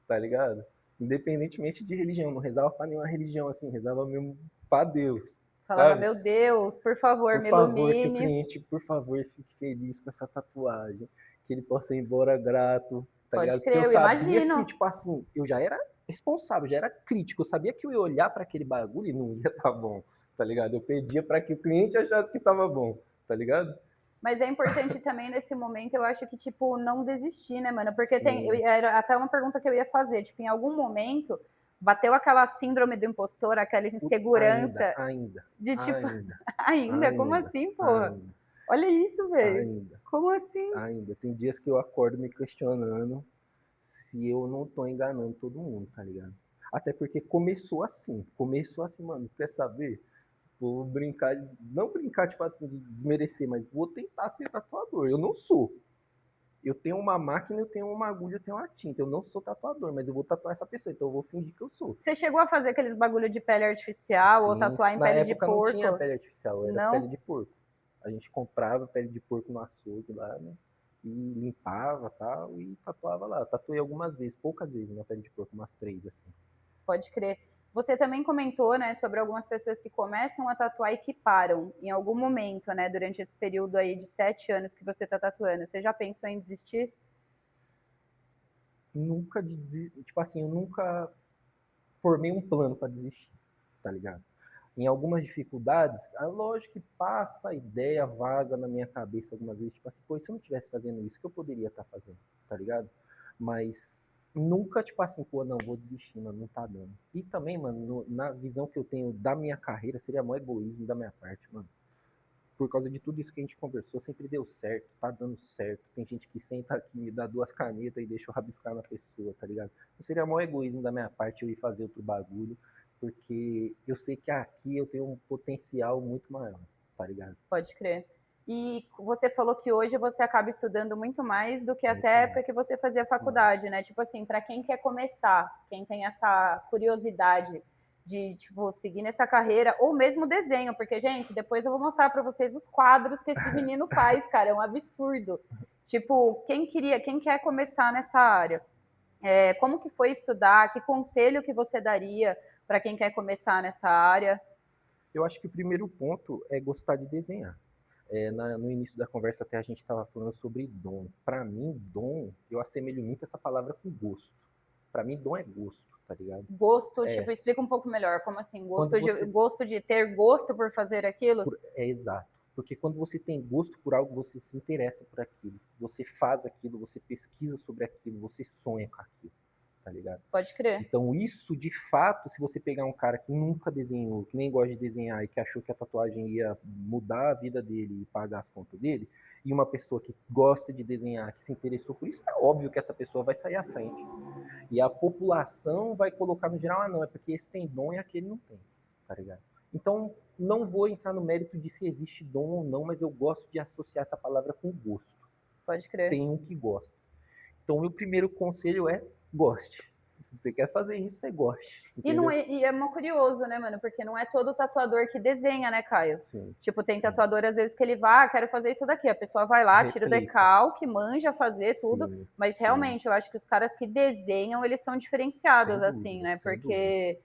tá ligado? Independentemente de religião, não rezava para nenhuma religião, assim, rezava mesmo para Deus, Falava, sabe? meu Deus, por favor, Por me favor, que o ilumine. cliente, por favor, fique feliz com essa tatuagem, que ele possa ir embora grato, tá Pode ligado? Porque crer, eu eu sabia que, imagino. tipo assim, eu já era responsável, já era crítico, eu sabia que eu ia olhar para aquele bagulho e não ia tá bom, tá ligado? Eu pedia para que o cliente achasse que tava bom, tá ligado? Mas é importante também nesse momento, eu acho que, tipo, não desistir, né, mano? Porque Sim. era até uma pergunta que eu ia fazer, tipo, em algum momento bateu aquela síndrome do impostor, aquela insegurança de, tipo, Ainda, ainda? Como ainda, assim, porra? ainda, Olha isso, velho. ainda, Como assim? ainda. Tem dias que eu acordo me questionando se eu não tô enganando todo mundo, tá ligado? Até porque começou assim, mano, quer saber? Vou brincar, não brincar, tipo assim, de desmerecer, mas vou tentar ser tatuador. Eu não sou. Eu tenho uma máquina, eu tenho uma agulha, eu tenho uma tinta. Eu não sou tatuador, mas eu vou tatuar essa pessoa, então eu vou fingir que eu sou. Você chegou a fazer aqueles bagulho de pele artificial ou Sim. tatuar em Na pele de época não tinha porco? pele artificial, era Não? pele de porco. A gente comprava pele de porco no açougue lá, né? E limpava tal, e tatuava lá. Tatuei algumas vezes, poucas vezes na pele de porco, umas 3, assim. Pode crer. Você também comentou, né, sobre algumas pessoas que começam a tatuar e que param em algum momento, né, durante esse período aí de 7 anos que você tá tatuando. Você já pensou em desistir? Nunca, tipo assim, eu nunca formei um plano para desistir, tá ligado? Em algumas dificuldades, lógico que passa a ideia vaga na minha cabeça algumas vezes, tipo assim, pô, se eu não estivesse fazendo isso, o que eu poderia estar fazendo, tá ligado? Mas nunca, tipo assim, pô, não, vou desistir, mano, não tá dando. E também, mano, na visão que eu tenho da minha carreira, seria maior egoísmo da minha parte, mano. Por causa de tudo isso que a gente conversou, sempre deu certo, tá dando certo. Tem gente que senta aqui, me dá 2 canetas e deixa eu rabiscar na pessoa, tá ligado? Não seria maior egoísmo da minha parte eu ir fazer outro bagulho, porque eu sei que aqui eu tenho um potencial muito maior, tá ligado? Pode crer. E você falou que hoje você acaba estudando muito mais do que até a Muito época mais, que você fazia muito mais. faculdade, né? Tipo assim, para quem quer começar, quem tem essa curiosidade de, tipo, seguir nessa carreira, ou mesmo desenho, porque, gente, depois eu vou mostrar para vocês os quadros que esse menino faz, cara, é um absurdo. Tipo, quem quer começar nessa área, como que foi estudar, que conselho que você daria para quem quer começar nessa área? Eu acho que o primeiro ponto é gostar de desenhar. No início da conversa até a gente estava falando sobre dom. Para mim, dom, eu assemelho muito essa palavra com gosto. Para mim, dom é gosto, tá ligado? Gosto, tipo, É, explica um pouco melhor, como assim? quando você Gosto de ter gosto por fazer aquilo? É exato. Porque quando você tem gosto por algo, você se interessa por aquilo. Você faz aquilo, você pesquisa sobre aquilo, você sonha com aquilo, tá ligado? Pode crer. Então isso, de fato, se você pegar um cara que nunca desenhou, que nem gosta de desenhar e que achou que a tatuagem ia mudar a vida dele e pagar as contas dele, e uma pessoa que gosta de desenhar, que se interessou por isso, é óbvio que essa pessoa vai sair à frente. E a população vai colocar no geral, não, é porque esse tem dom e aquele não tem, tá ligado? Então, não vou entrar no mérito de se existe dom ou não, mas eu gosto de associar essa palavra com gosto. Pode crer. Tem um que gosta. Então, o meu primeiro conselho é goste. Se você quer fazer isso, você goste, E, não entendeu? é, e é uma curioso, né, mano? Porque não é todo tatuador que desenha, né, Caio? Sim, Tipo, tem sim. tatuador, às vezes, que ele vai, quero fazer isso daqui. A pessoa vai lá, tira o Replica. decalque, manja fazer tudo. Sim, Mas sim. realmente, eu acho que os caras que desenham, eles são Sem diferenciados, assim, dúvida, né? sem dúvida. Porque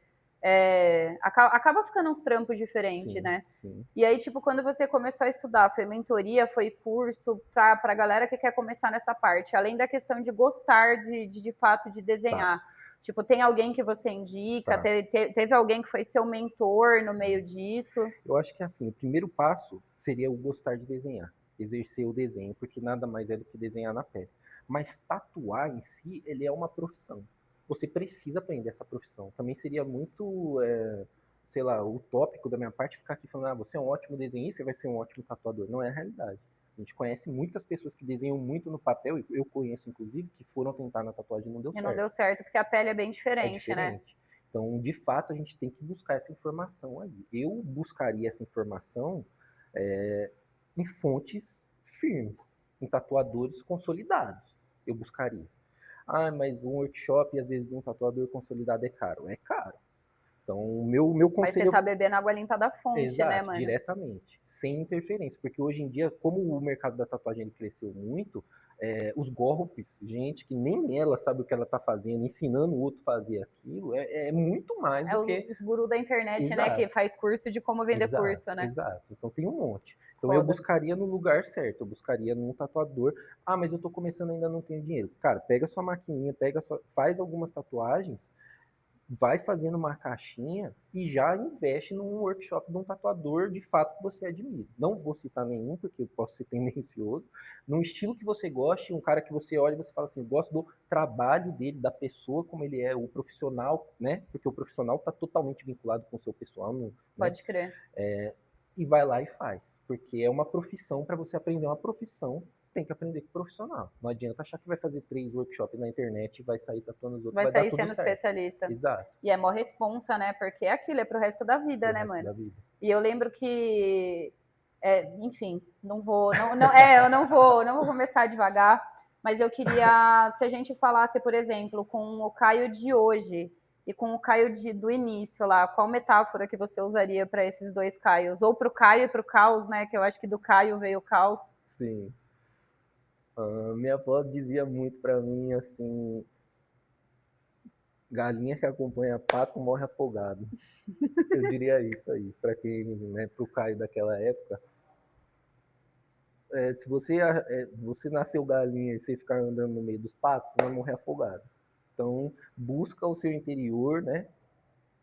acaba ficando uns trampos diferentes, Sim, né? sim. E aí, tipo, quando você começou a estudar, foi mentoria, foi curso pra galera que quer começar nessa parte, além da questão de gostar de fato de Tá, desenhar. Tipo, tem alguém que você indica? tá. Teve alguém que foi seu mentor no meio Sim. disso? Eu acho que assim, o primeiro passo seria o gostar de desenhar, exercer o desenho, porque nada mais é do que desenhar na pele. Mas tatuar em si, ele é uma profissão. Você precisa aprender essa profissão. Também seria muito sei lá, utópico da minha parte ficar aqui falando, você é um ótimo desenhista, você vai ser um ótimo tatuador. Não é a realidade. A gente conhece muitas pessoas que desenham muito no papel, e eu conheço, inclusive, que foram tentar na tatuagem e não deu E certo. não deu certo, porque a pele é bem É diferente, né? diferente. Então, de fato, a gente tem que buscar essa informação aí. Eu buscaria essa informação em fontes firmes, em tatuadores consolidados. Eu buscaria. Mas um workshop, às vezes, de um tatuador consolidado é caro. É caro. Então, o meu Mas você conselho... tá bebendo água limpa da fonte, né, Exato, mano? diretamente, sem interferência. Porque hoje em dia, como o mercado da tatuagem ele cresceu muito, os golpes, gente que nem ela sabe o que ela está fazendo, ensinando o outro a fazer aquilo, é muito mais É do que... os gurus da internet, né, que Exato, faz curso de como vender exato, curso, né? exato. Então tem um monte. Então eu Foda. buscaria no lugar certo, eu buscaria num tatuador. Mas eu tô começando e ainda não tenho dinheiro. Cara, pega sua maquininha, faz algumas tatuagens, vai fazendo uma caixinha e já investe num workshop de um tatuador de fato que você admira. Não vou citar nenhum, porque eu posso ser tendencioso. Num estilo que você goste, um cara que você olha e você fala assim, eu gosto do trabalho dele, da pessoa como ele é, o profissional, né? Porque o profissional está totalmente vinculado com o seu pessoal, né? Pode crer. E vai lá e faz. Porque é uma profissão, para você aprender uma profissão, tem que aprender com profissional. Não adianta achar que vai fazer 3 workshops na internet e vai sair tatuando os outros, Vai vai dar sair tudo sendo certo. especialista. Exato. E é mó responsa, né? Porque aquilo é pro resto da vida, Pro né, resto mano? da vida. E eu lembro que, enfim, eu não vou começar devagar, mas eu queria, se a gente falasse, por exemplo, com o Caio de hoje e com o Caio do início lá, qual metáfora que você usaria para esses dois Caios? Ou pro Caio e pro Caos, né? Que eu acho que do Caio veio o Caos. Sim. Minha avó dizia muito pra mim assim: galinha que acompanha pato morre afogado. Eu diria isso aí, para quem, né, pro Caio daquela época. Se você nasceu galinha e você ficar andando no meio dos patos, você vai morrer afogado. Então, busca o seu interior, né?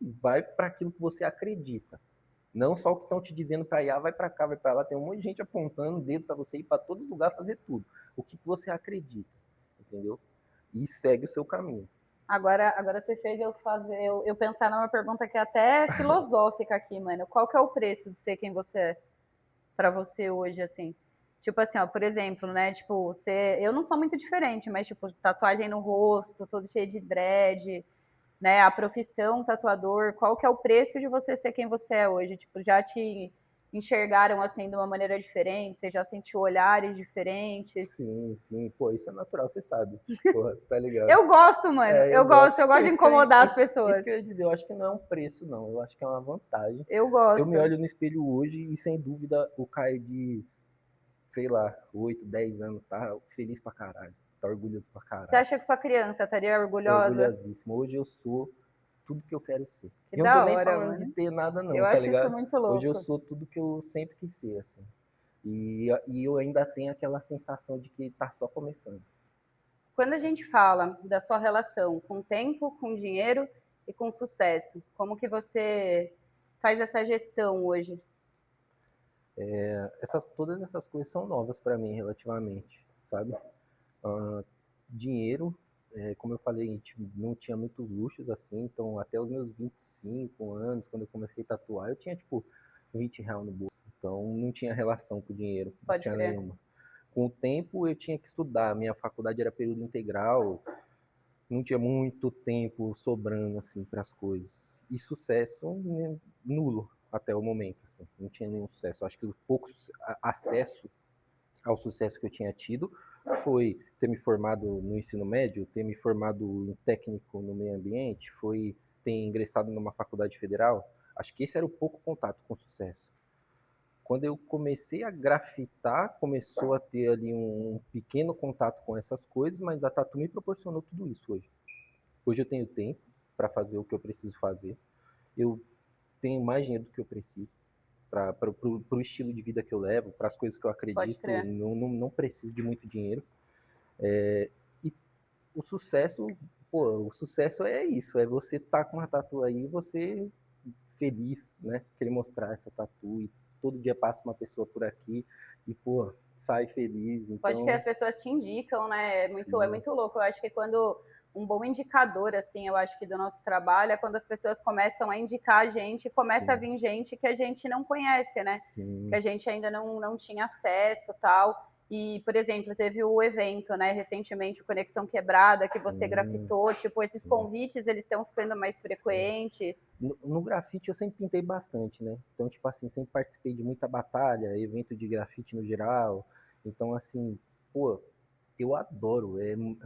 Vai para aquilo que você acredita. Não só o que estão te dizendo para ir, vai para cá, vai para lá. Tem um monte de gente apontando o dedo para você ir para todos os lugares fazer tudo. O que você acredita, entendeu? E segue o seu caminho. Agora você fez eu pensar numa pergunta que é até filosófica aqui, mano. Qual que é o preço de ser quem você é pra você hoje, assim? Tipo assim, ó, por exemplo, né? Tipo, eu não sou muito diferente, mas tipo, tatuagem no rosto, todo cheio de dread, né? A profissão tatuador, qual que é o preço de você ser quem você é hoje? Tipo, já te enxergaram assim de uma maneira diferente? Você já sentiu olhares diferentes? Sim, sim. Pô, isso é natural, você sabe. Porra, você tá ligado. Eu gosto, mano. Eu Pô, gosto de incomodar as isso pessoas. que eu ia dizer, eu acho que não é um preço, não. Eu acho que é uma vantagem. Eu Eu me gosto. olho no espelho hoje e, sem dúvida, o Caio de, sei lá, 8, 10 anos tá feliz pra caralho. Tá orgulhoso pra Você caralho. acha que sua criança estaria orgulhosa? Orgulhosíssimo. Hoje eu sou tudo que eu quero ser. Que E eu não tô da nem hora, falando de mano. ter nada, Eu não, tá acho isso ligado? muito Hoje eu louco. sou tudo que eu sempre quis ser, assim. E eu ainda tenho aquela sensação de que tá só começando. Quando a gente fala da sua relação com tempo, com dinheiro e com sucesso, como que você faz essa gestão hoje? Todas essas coisas são novas para mim, relativamente, sabe? Dinheiro, como eu falei, a gente não tinha muitos luxos assim, então até os meus 25 anos, quando eu comecei a tatuar, eu tinha tipo R$ 20 no bolso. Então não tinha relação com o dinheiro, não Pode tinha crer. nenhuma. Com o tempo eu tinha que estudar, minha faculdade era período integral, não tinha muito tempo sobrando assim para as coisas. E sucesso nulo até o momento, assim, não tinha nenhum sucesso. Acho que o pouco acesso ao sucesso que eu tinha tido foi ter me formado no ensino médio, ter me formado em técnico no meio ambiente, foi ter ingressado numa faculdade federal. Acho que esse era o pouco contato com o sucesso. Quando eu comecei a grafitar, começou a ter ali um pequeno contato com essas coisas, mas a tatu me proporcionou tudo isso hoje. Hoje eu tenho tempo para fazer o que eu preciso fazer. Eu tenho mais dinheiro do que eu preciso para o estilo de vida que eu levo, para as coisas que eu Pode acredito. crer. Não preciso de muito dinheiro. E o sucesso, pô, o sucesso é isso, é você estar com uma tatu aí, você feliz, né? Querer mostrar essa tatu e todo dia passa uma pessoa por aqui e, pô, sai feliz. Pode crer, as Então, pessoas te indicam, né? É sim, muito louco. Eu acho que quando um bom indicador, assim, eu acho que do nosso trabalho é quando as pessoas começam a indicar a gente e começa a Sim, vir gente que a gente não conhece, né? Que a sim, gente ainda não tinha acesso, tal. E, por exemplo, teve o evento, né, recentemente, o Conexão Quebrada, que você sim, grafitou, tipo, esses sim, convites, eles estão ficando mais sim. frequentes. No grafite eu sempre pintei bastante, né? Então, tipo assim, sempre participei de muita batalha, evento de grafite no geral. Então, assim, pô, eu adoro.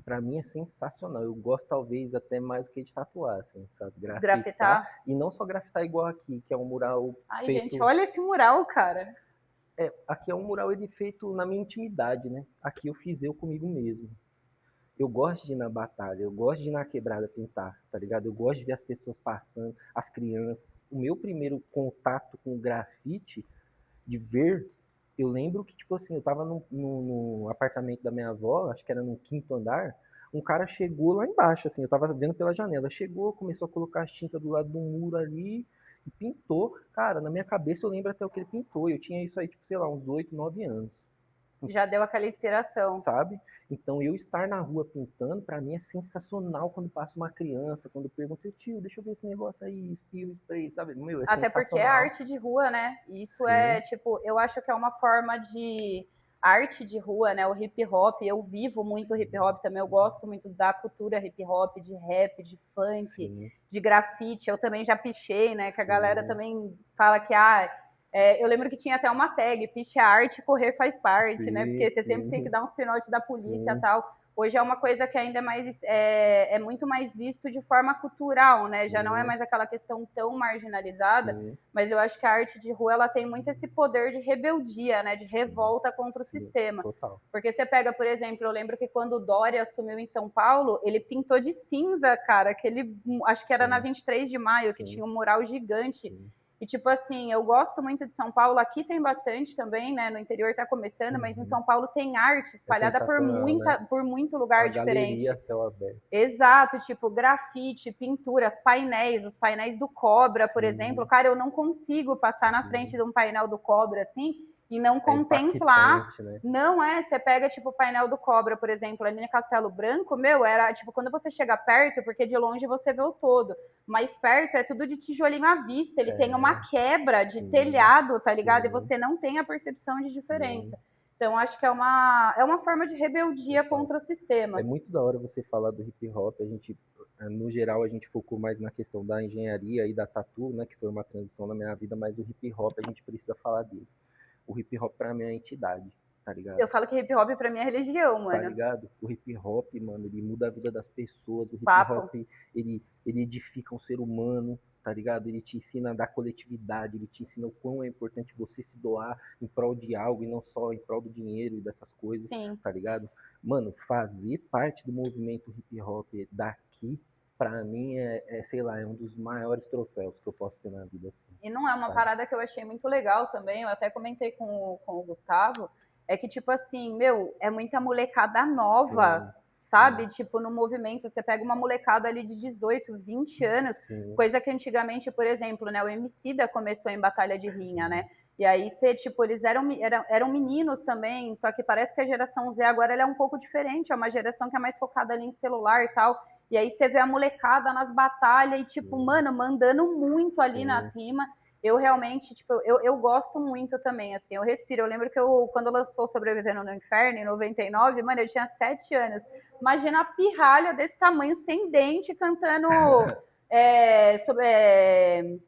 Para mim é sensacional. Eu gosto talvez até mais do que de tatuar, assim, sabe? Grafitar. Grafitar. E não só grafitar igual aqui, que é um mural Ai, gente, feito. olha esse mural, cara. Aqui é um mural ele feito na minha intimidade, né? Aqui eu fiz eu comigo mesmo. Eu gosto de ir na batalha, eu gosto de ir na quebrada pintar, tá ligado? Eu gosto de ver as pessoas passando, as crianças. O meu primeiro contato com o grafite, de ver, eu lembro que, tipo assim, eu tava no apartamento da minha avó, acho que era no quinto andar, um cara chegou lá embaixo, assim, eu tava vendo pela janela, chegou, começou a colocar as tintas do lado do muro ali e pintou. Cara, na minha cabeça eu lembro até o que ele pintou, eu tinha isso aí, tipo, sei lá, uns 8, 9 anos, Já deu aquela inspiração. sabe? Então eu estar na rua pintando, para mim é sensacional quando passa uma criança, quando pergunta, tio, deixa eu ver esse negócio aí, espirro, spray, sabe? Meu, é Até porque é sensacional. arte de rua, né? Isso é, Sim, tipo, eu acho que é uma forma de arte de rua, né? O hip hop, eu vivo muito hip sim, hop também, eu sim, gosto muito da cultura hip hop, de rap, de funk, sim, de grafite. Eu também já pichei, né? Que a galera sim, também fala que, eu lembro que tinha até uma tag, piche arte, correr faz parte, né? sim, Porque você sempre tem que sim, dar uns pinotes da polícia e sim, tal. Hoje é uma coisa que ainda é muito mais visto de forma cultural, né? Já não é sim, mais aquela questão tão marginalizada, sim, mas eu acho que a arte de rua ela tem muito esse poder de rebeldia, né? De sim, revolta contra o sim, sistema. total. Porque você pega, por exemplo, eu lembro que quando o Dória assumiu em São Paulo, ele pintou de cinza, cara, aquele, acho que era na Sim, 23 de maio, que sim, tinha um mural gigante. sim. E, tipo assim, eu gosto muito de São Paulo. Aqui tem bastante também, né? No interior tá começando, mas em Uhum. São Paulo tem arte É espalhada sensacional, né? por muito A lugar galeria a diferente. céu aberto. Exato, tipo grafite, pinturas, painéis, os painéis do Cobra, por exemplo. Sim, Cara, eu não consigo passar na frente sim. de um painel do Cobra assim e não É contemplar. impactante, né? Não é, você pega tipo o painel do Cobra, por exemplo, ali no Castelo Branco, meu, era tipo quando você chega perto, porque de longe você vê o todo, mas perto é tudo de tijolinho à vista, ele tem uma É, quebra de sim, telhado, tá ligado? E sim, você não tem a percepção de sim, diferença. Então, acho que é uma forma de rebeldia total. contra o É sistema. muito da hora você falar do hip hop. A gente, no geral, a gente focou mais na questão da engenharia e da tatu, né, que foi uma transição na minha vida, mas o hip hop a gente precisa falar dele. O hip hop pra mim é a entidade, tá ligado? Eu falo que hip hop pra mim é religião, Tá mano. ligado? O hip hop, mano, ele muda a vida das pessoas. O hip Papo. hop, ele edifica um ser humano, tá ligado? Ele te ensina a dar coletividade, ele te ensina o quão é importante você se doar em prol de algo e não só em prol do dinheiro e dessas coisas, Sim. tá ligado? Mano, fazer parte do movimento hip hop daqui, pra mim, sei lá, é um dos maiores troféus que eu posso ter na vida, assim, E não é uma sabe? parada que eu achei muito legal também, eu até comentei com o Gustavo, é que, tipo assim, meu, é muita molecada nova, Sim, sim, sabe? Tipo, no movimento, você pega uma molecada ali de 18, 20 anos, sim, coisa que antigamente, por exemplo, né, o Emicida começou em batalha de rinha, sim, né? E aí você, tipo, eles eram meninos também, só que parece que a geração Z agora ela é um pouco diferente, é uma geração que é mais focada ali em celular e tal. E aí você vê a molecada nas batalhas e, tipo, sim, mano, mandando muito ali sim, nas rimas. Eu realmente, tipo, eu gosto muito também, assim, eu respiro. Eu lembro que quando lançou Sobrevivendo no Inferno, em 99, mano, eu tinha 7 anos. Imagina a pirralha desse tamanho, sem dente, cantando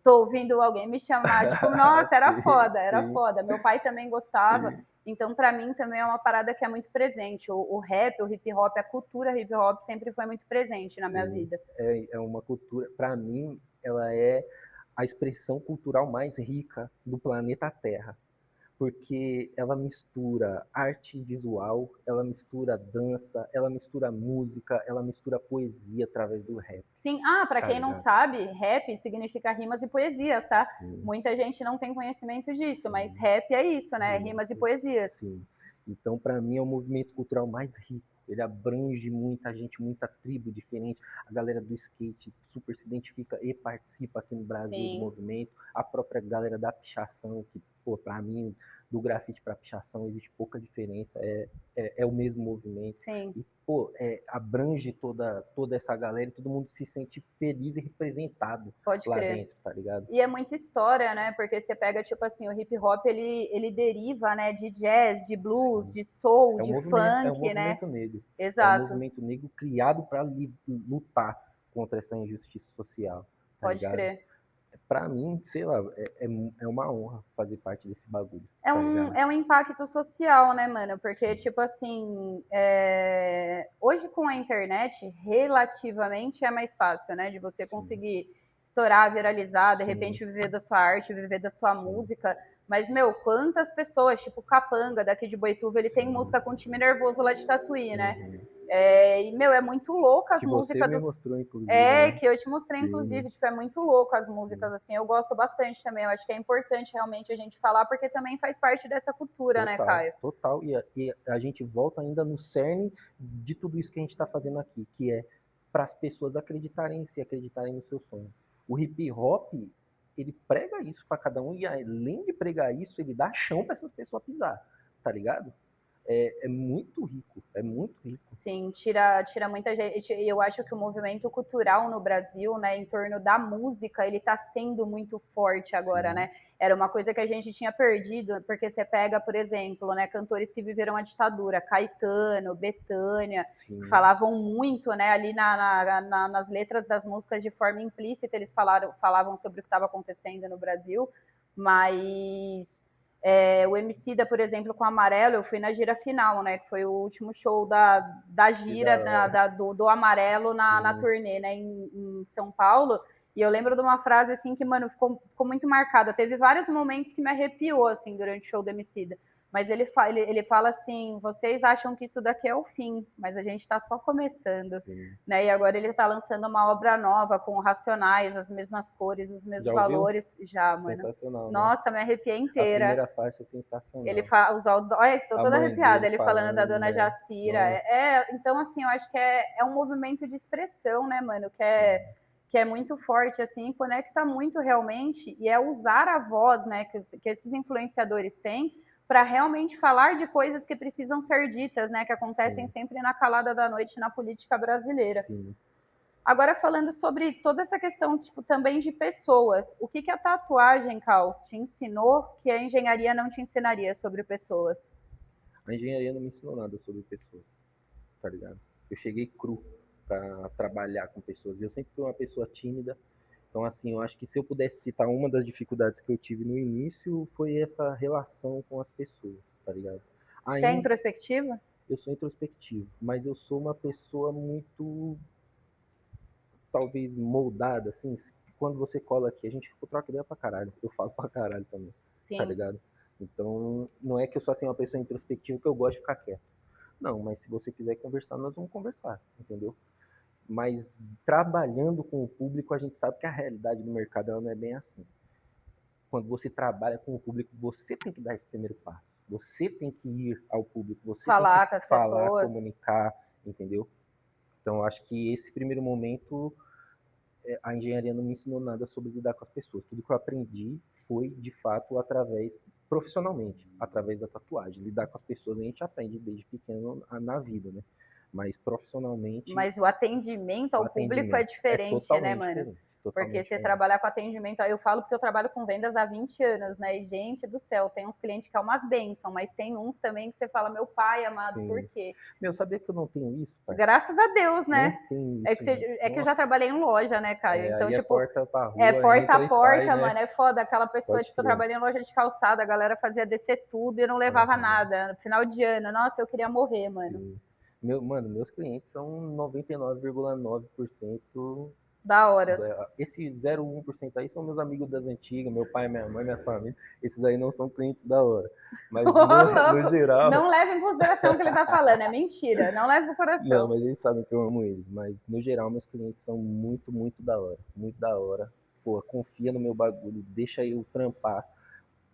tô ouvindo alguém me chamar, tipo, nossa, sim, era sim, foda. Meu pai também gostava, sim. então para mim também é uma parada que é muito presente. O rap, o hip hop, a cultura hip hop sempre foi muito presente na minha Sim, vida. é uma cultura, para mim, ela é a expressão cultural mais rica do planeta Terra, porque ela mistura arte visual, ela mistura dança, ela mistura música, ela mistura poesia através do rap, Sim, para tá quem não ligado? sabe, rap significa rimas e poesias, tá? Sim, Muita gente não tem conhecimento disso, mas sim, rap é isso, né? rimas e Rimas e poesia. poesias. Sim. Então, para mim, é o movimento cultural mais rico. Ele abrange muita gente, muita tribo diferente. A galera do skate super se identifica e participa aqui no Brasil do Sim. movimento. A própria galera da pichação, que pô, pra mim, do grafite pra pichação existe pouca diferença, é o mesmo movimento. Sim. E, pô, abrange toda essa galera e todo mundo se sente feliz e representado Pode lá crer. dentro, tá ligado? E é muita história, né? Porque você pega, tipo assim, o hip hop, ele deriva, né, de jazz, de blues, Sim. de soul, É um de movimento, funk, né? negro. É um Exato. movimento negro criado para lutar contra essa injustiça social, tá Pode ligado? crer. Pra mim, sei lá, é uma honra fazer parte desse bagulho, É tá um, ligado? é um impacto social, né, mano? Porque, Sim. tipo assim, hoje com a internet, relativamente é mais fácil, né? De você Sim. conseguir estourar, viralizar, de Sim. repente viver da sua arte, viver da sua Sim. música. Mas, meu, quantas pessoas, tipo Capanga, daqui de Boituva, ele tem Sim. música com time nervoso lá de Tatuí, né? Uhum. E, meu, é muito louco as Que você músicas me dos. mostrou, inclusive, né? Que eu te mostrei, Sim. inclusive, tipo, é muito louco as músicas, Sim. assim, eu gosto bastante também, eu acho que é importante realmente a gente falar, porque também faz parte dessa cultura, né, Total, Caio? total. E a gente volta ainda no cerne de tudo isso que a gente está fazendo aqui, que é para as pessoas acreditarem em si, acreditarem no seu sonho. O hip hop, ele prega isso para cada um, e além de pregar isso, ele dá chão para essas pessoas pisar, tá ligado? É muito rico, é muito rico. Sim, tira muita gente. E eu acho que o movimento cultural no Brasil, né, em torno da música, ele está sendo muito forte agora, Sim, né? Era uma coisa que a gente tinha perdido, porque você pega, por exemplo, né, cantores que viveram a ditadura, Caetano, Bethânia, que sim, falavam muito, né, ali nas letras das músicas de forma implícita, eles falavam sobre o que estava acontecendo no Brasil, mas o Emicida, por exemplo, com Amarelo, eu fui na gira final, né? Que foi o último show da que gira da hora. do Amarelo na Sim, turnê, né? Em São Paulo. E eu lembro de uma frase assim que, mano, ficou muito marcada. Teve vários momentos que me arrepiou, assim, durante o show do Emicida. Mas ele fala assim: vocês acham que isso daqui é o fim, mas a gente está só começando. sim. Né? E agora ele está lançando uma obra nova, com racionais, as mesmas cores, os mesmos Já ouviu? valores. Já, mano. Sensacional, né? Nossa, me arrepiei A inteira. primeira faixa é Ele sensacional. fala os áudios. Olha, tô A toda mãe arrepiada. dele Ele falando da falando, dona né? Jacira. Nossa, Então, assim, eu acho que é um movimento de expressão, né, mano? sim, Que é muito forte, assim, conecta muito realmente. E é usar a voz, né, que esses influenciadores têm para realmente falar de coisas que precisam ser ditas, né? Que acontecem sim, sempre na calada da noite na política brasileira. sim. Agora, falando sobre toda essa questão, tipo, também de pessoas, o que a tatuagem, Caos, te ensinou que a engenharia não te ensinaria sobre pessoas? A engenharia não me ensinou nada sobre pessoas, tá ligado? Eu cheguei cru para trabalhar com pessoas. Eu sempre fui uma pessoa tímida. Então, assim, eu acho que se eu pudesse citar uma das dificuldades que eu tive no início, foi essa relação com as pessoas, tá ligado? Você é Ainda introspectiva? eu sou introspectivo, mas eu sou uma pessoa muito, talvez, moldada, assim. Quando você cola aqui, a gente troca ideia pra caralho. Eu falo pra caralho também, tá Sim. ligado? Então, não é que eu sou assim uma pessoa introspectiva que eu gosto de ficar quieto. Não, mas se você quiser conversar, nós vamos conversar, entendeu? Mas trabalhando com o público, a gente sabe que a realidade do mercado ela não é bem assim. Quando você trabalha com o público, você tem que dar esse primeiro passo. Você tem que ir ao público, você tem que Falar com as falar, pessoas. comunicar, entendeu? Então, acho que esse primeiro momento, a engenharia não me ensinou nada sobre lidar com as pessoas. Tudo que eu aprendi foi, de fato, profissionalmente, através da tatuagem. Lidar com as pessoas a gente aprende desde pequeno na vida, né? Mas profissionalmente, Mas o atendimento o ao público é atendimento é diferente, né, totalmente mano? diferente. Porque Totalmente você diferente. trabalhar com atendimento, aí eu falo porque eu trabalho com vendas há 20 anos, né? E, gente do céu, tem uns clientes que é umas bênçãos, mas tem uns também que você fala, meu pai amado, por Sim. quê? Meu, sabia que eu não tenho isso, parça? Graças a Deus, Não né? tenho isso. É que eu já Nossa. trabalhei em loja, né, Caio? Então, Aí é tipo, porta pra é rua, porta a entra e sai, porta, né? mano, é foda. Aquela pessoa, Pode tipo, eu crer. trabalhei em loja de calçada, a galera fazia descer tudo e não levava Aham. nada. No final de ano, nossa, eu queria morrer, mano. Sim. Meus clientes são 99,9%. Da horas. Esse 0,1% aí são meus amigos das antigas, meu pai, minha mãe, minhas famílias. Esses aí não são clientes da hora. Ô, Mas no louco! geral, Não leve em consideração o que ele tá falando, é mentira. Não leve pro não, coração. mas eles sabem que eu amo eles. Mas no geral, meus clientes são muito, muito da hora. Muito da hora. Pô, confia no meu bagulho, deixa eu trampar.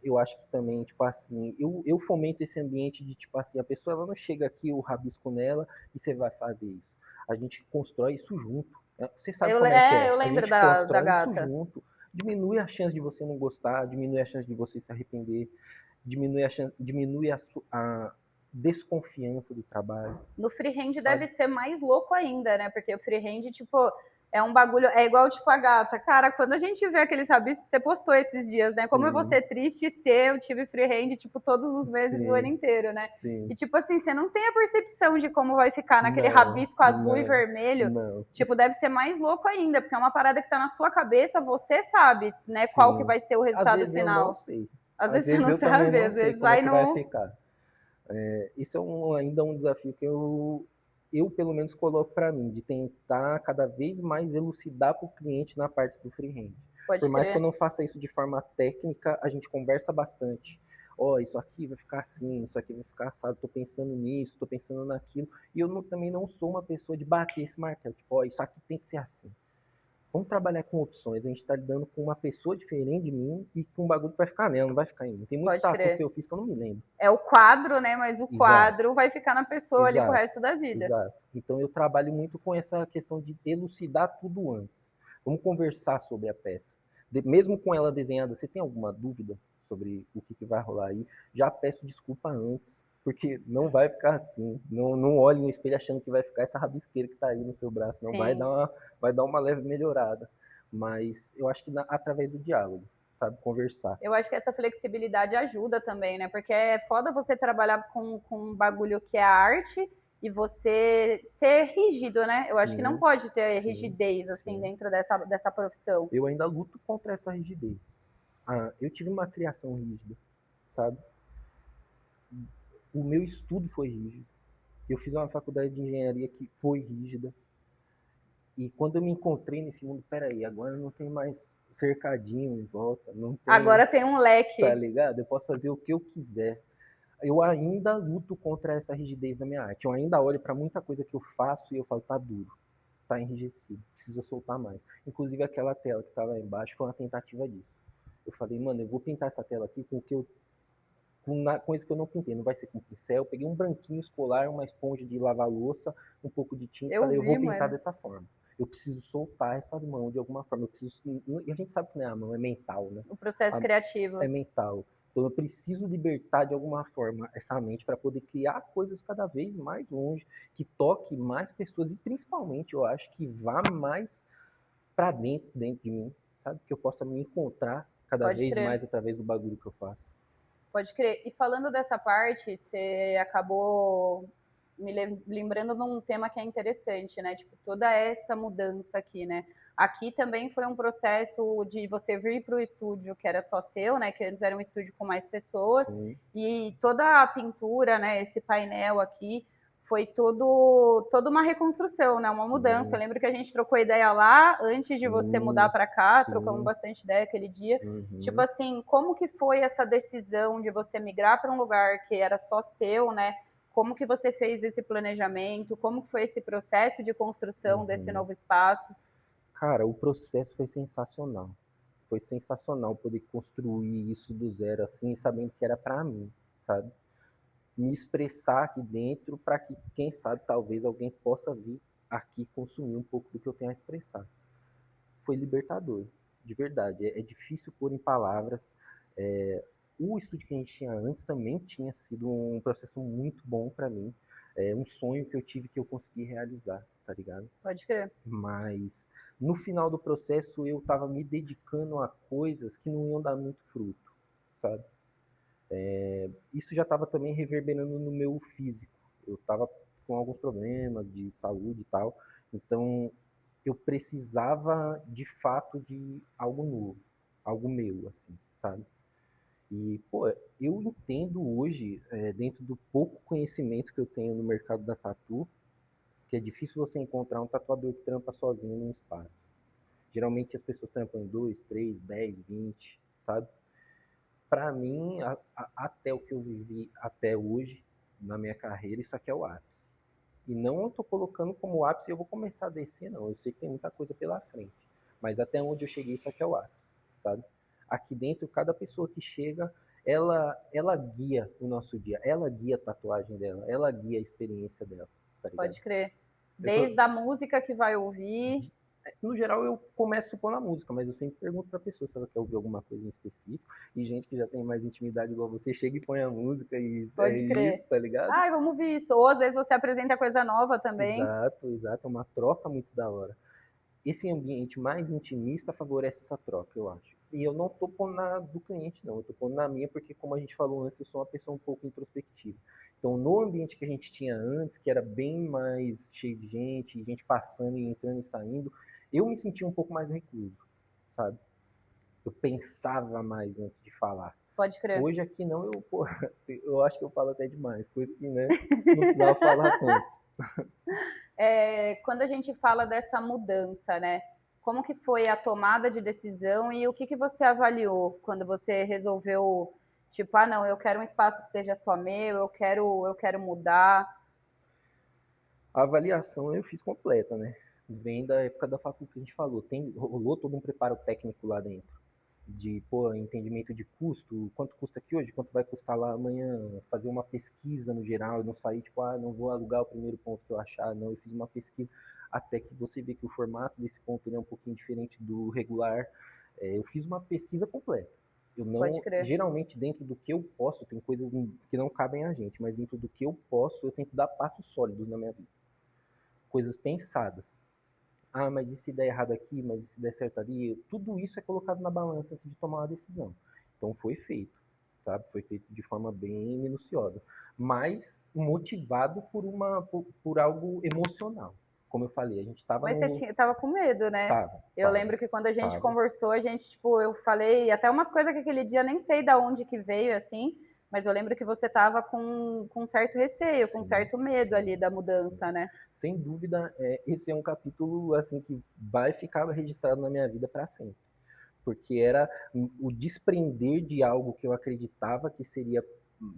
Eu acho que também, tipo assim, eu fomento esse ambiente de, tipo assim, a pessoa ela não chega aqui, eu rabisco nela e você vai fazer isso. A gente constrói isso junto. Você sabe como é que é. Eu A lembro gente da constrói isso gata. junto. diminui a chance de você não gostar, diminui a chance de você se arrepender, diminui a desconfiança do trabalho, No freehand sabe? deve ser mais louco ainda, né? Porque o freehand, tipo, é um bagulho, é igual tipo a gata. Cara, quando a gente vê aqueles rabiscos que você postou esses dias, né? Como eu vou Sim, ser triste se eu tive freehand, tipo, todos os meses do ano sim, inteiro, né? E, sim. tipo assim, você não tem a percepção de como vai ficar naquele Não, rabisco azul e não, vermelho. não. Tipo, deve ser mais louco ainda, porque é uma parada que tá na sua cabeça, você sabe, né, qual que Sim. vai ser o Às resultado vezes eu não final. sei. Às Às vezes você vezes não eu também sabe, não às sei vezes como é vai que vai no. ficar. Isso é ainda um desafio que eu pelo menos coloco para mim, de tentar cada vez mais elucidar para o cliente na parte do freehand. Pode Por mais que eu crer. não faça isso de forma técnica, a gente conversa bastante. Ó, isso aqui vai ficar assim, isso aqui vai ficar assado, tô pensando nisso, tô pensando naquilo. E eu também não sou uma pessoa de bater esse martelo, tipo, ó, isso aqui tem que ser assim. Vamos trabalhar com opções. A gente está lidando com uma pessoa diferente de mim e com um bagulho que vai ficar nela, não vai ficar em mim. Tem muito Pode tatu que crer. eu fiz que eu não me lembro. É o quadro, né? Mas o Exato, quadro vai ficar na pessoa ali pro exato, resto da vida. exato. Então eu trabalho muito com essa questão de elucidar tudo antes. Vamos conversar sobre a peça. Mesmo com ela desenhada, você tem alguma dúvida sobre o que vai rolar aí? Já peço desculpa antes, porque não vai ficar assim. Não, não olhe no espelho achando que vai ficar essa rabisqueira que está aí no seu braço. Não Sim. vai dar uma leve melhorada. Mas eu acho que através do diálogo, sabe? Conversar. Eu acho que essa flexibilidade ajuda também, né? Porque é foda você trabalhar com um bagulho que é a arte e você ser rígido, né? Eu acho que não Sim, pode ter sim, rigidez, assim, sim. dentro dessa profissão. Eu ainda luto contra essa rigidez. Eu tive uma criação rígida, sabe? O meu estudo foi rígido. Eu fiz uma faculdade de engenharia que foi rígida. E quando eu me encontrei nesse mundo, peraí, agora não tem mais cercadinho em volta, não tem, Agora tem um tá leque. ligado? Eu posso fazer o que eu quiser. Eu ainda luto contra essa rigidez da minha arte. Eu ainda olho para muita coisa que eu faço e eu falo, tá duro, tá enrijecido, precisa soltar mais. Inclusive aquela tela que tá lá embaixo foi uma tentativa disso. Eu falei, mano, eu vou pintar essa tela aqui com o que eu com isso que eu não pintei, não vai ser com pincel. Eu peguei um branquinho escolar, uma esponja de lavar louça, um pouco de tinta e Eu falei, eu vi, vou pintar mano. dessa forma. Eu preciso soltar essas mãos de alguma forma. Eu preciso, e a gente sabe que não é a mão, é mental, né? O processo É criativo. mental. Então eu preciso libertar de alguma forma essa mente para poder criar coisas cada vez mais longe, que toque mais pessoas e principalmente eu acho que vá mais para dentro de mim, sabe? Que eu possa me encontrar cada Pode vez crer. mais através do bagulho que eu faço. Pode crer. E falando dessa parte, você acabou me lembrando de um tema que é interessante, né? Tipo, toda essa mudança aqui, né? Aqui também foi um processo de você vir para o estúdio que era só seu, né? Que antes era um estúdio com mais pessoas. Sim, E toda a pintura, né? Esse painel aqui foi toda uma reconstrução, né? Uma mudança. Eu sim, lembro que a gente trocou ideia lá antes de você mudar sim, para cá, trocamos sim. bastante ideia aquele dia. Tipo Uhum, assim, como que foi essa decisão de você migrar para um lugar que era só seu, né? Como que você fez esse planejamento? Como que foi esse processo de construção desse uhum. novo espaço? Cara, o processo foi sensacional. Foi sensacional poder construir isso do zero assim, sabendo que era para mim, sabe? Me expressar aqui dentro para que, quem sabe, talvez alguém possa vir aqui consumir um pouco do que eu tenho a expressar. Foi libertador, de verdade. É difícil pôr em palavras. O estúdio que a gente tinha antes também tinha sido um processo muito bom para mim. Um sonho que eu tive que eu consegui realizar, tá ligado? Pode crer. Mas no final do processo eu estava me dedicando a coisas que não iam dar muito fruto, sabe? Isso já estava também reverberando no meu físico. Eu estava com alguns problemas de saúde e tal, então eu precisava de fato de algo novo, algo meu, assim, sabe? E, pô, eu entendo hoje, dentro do pouco conhecimento que eu tenho no mercado da tatu, que é difícil você encontrar um tatuador que trampa sozinho num espaço. Geralmente as pessoas trampam em 2, 3, 10, 20, sabe? Para mim, até o que eu vivi até hoje, na minha carreira, isso aqui é o ápice. E não eu tô colocando como ápice e eu vou começar a descer, não. Eu sei que tem muita coisa pela frente. Mas até onde eu cheguei, isso aqui é o ápice, sabe? Aqui dentro, cada pessoa que chega, ela guia o nosso dia. Ela guia a tatuagem dela. Ela guia a experiência dela, tá ligado? Pode crer. Eu tô, Desde a música que vai ouvir. no geral, eu começo pondo a música, mas eu sempre pergunto pra pessoa se ela quer ouvir alguma coisa em específico. E gente que já tem mais intimidade igual você, chega e põe a música e é Pode crer. isso, tá ligado? Ai, vamos ouvir isso. Ou às vezes você apresenta coisa nova também. Exato, exato. É uma troca muito da hora. Esse ambiente mais intimista favorece essa troca, eu acho. E eu não tô pondo na do cliente, não. Eu tô pondo na minha, porque, como a gente falou antes, eu sou uma pessoa um pouco introspectiva. Então, no ambiente que a gente tinha antes, que era bem mais cheio de gente passando e entrando e saindo, eu me sentia um pouco mais recluso, sabe? Eu pensava mais antes de falar. Pode crer. Hoje aqui não, pô, eu acho que eu falo até demais, coisa que, né, não precisava falar tanto. Quando a gente fala dessa mudança, né? Como que foi a tomada de decisão e o que você avaliou quando você resolveu, tipo, ah, não, eu quero um espaço que seja só meu, eu quero mudar. A avaliação eu fiz completa, né? Vem da época da faculdade que a gente falou. Rolou todo um preparo técnico lá dentro. De, pô, entendimento de custo, quanto custa aqui hoje, quanto vai custar lá amanhã, fazer uma pesquisa no geral, e não sair, tipo, ah, não vou alugar o primeiro ponto que eu achar, não, eu fiz uma pesquisa, até que você vê que o formato desse ponto é um pouquinho diferente do regular. Eu fiz uma pesquisa completa. Eu Pode não, crer. geralmente, dentro do que eu posso, tem coisas que não cabem a gente, mas dentro do que eu posso, eu tento dar passos sólidos na minha vida. Coisas pensadas. Ah, mas e se der errado aqui, mas e se der certo ali? Tudo isso é colocado na balança antes de tomar uma decisão. Então foi feito, sabe? Foi feito de forma bem minuciosa, mas motivado por algo emocional. Como eu falei, a gente estava Mas no. você tava com medo, né? Tava, Eu tava, lembro que quando a gente tava. conversou, a gente, tipo, eu falei até umas coisas que aquele dia nem sei da onde que veio, assim, mas eu lembro que você tava com certo receio, com Sim, certo medo sim, ali da sim. mudança, né? Sem dúvida, esse é um capítulo assim que vai ficar registrado na minha vida para sempre. Porque era o desprender de algo que eu acreditava que seria,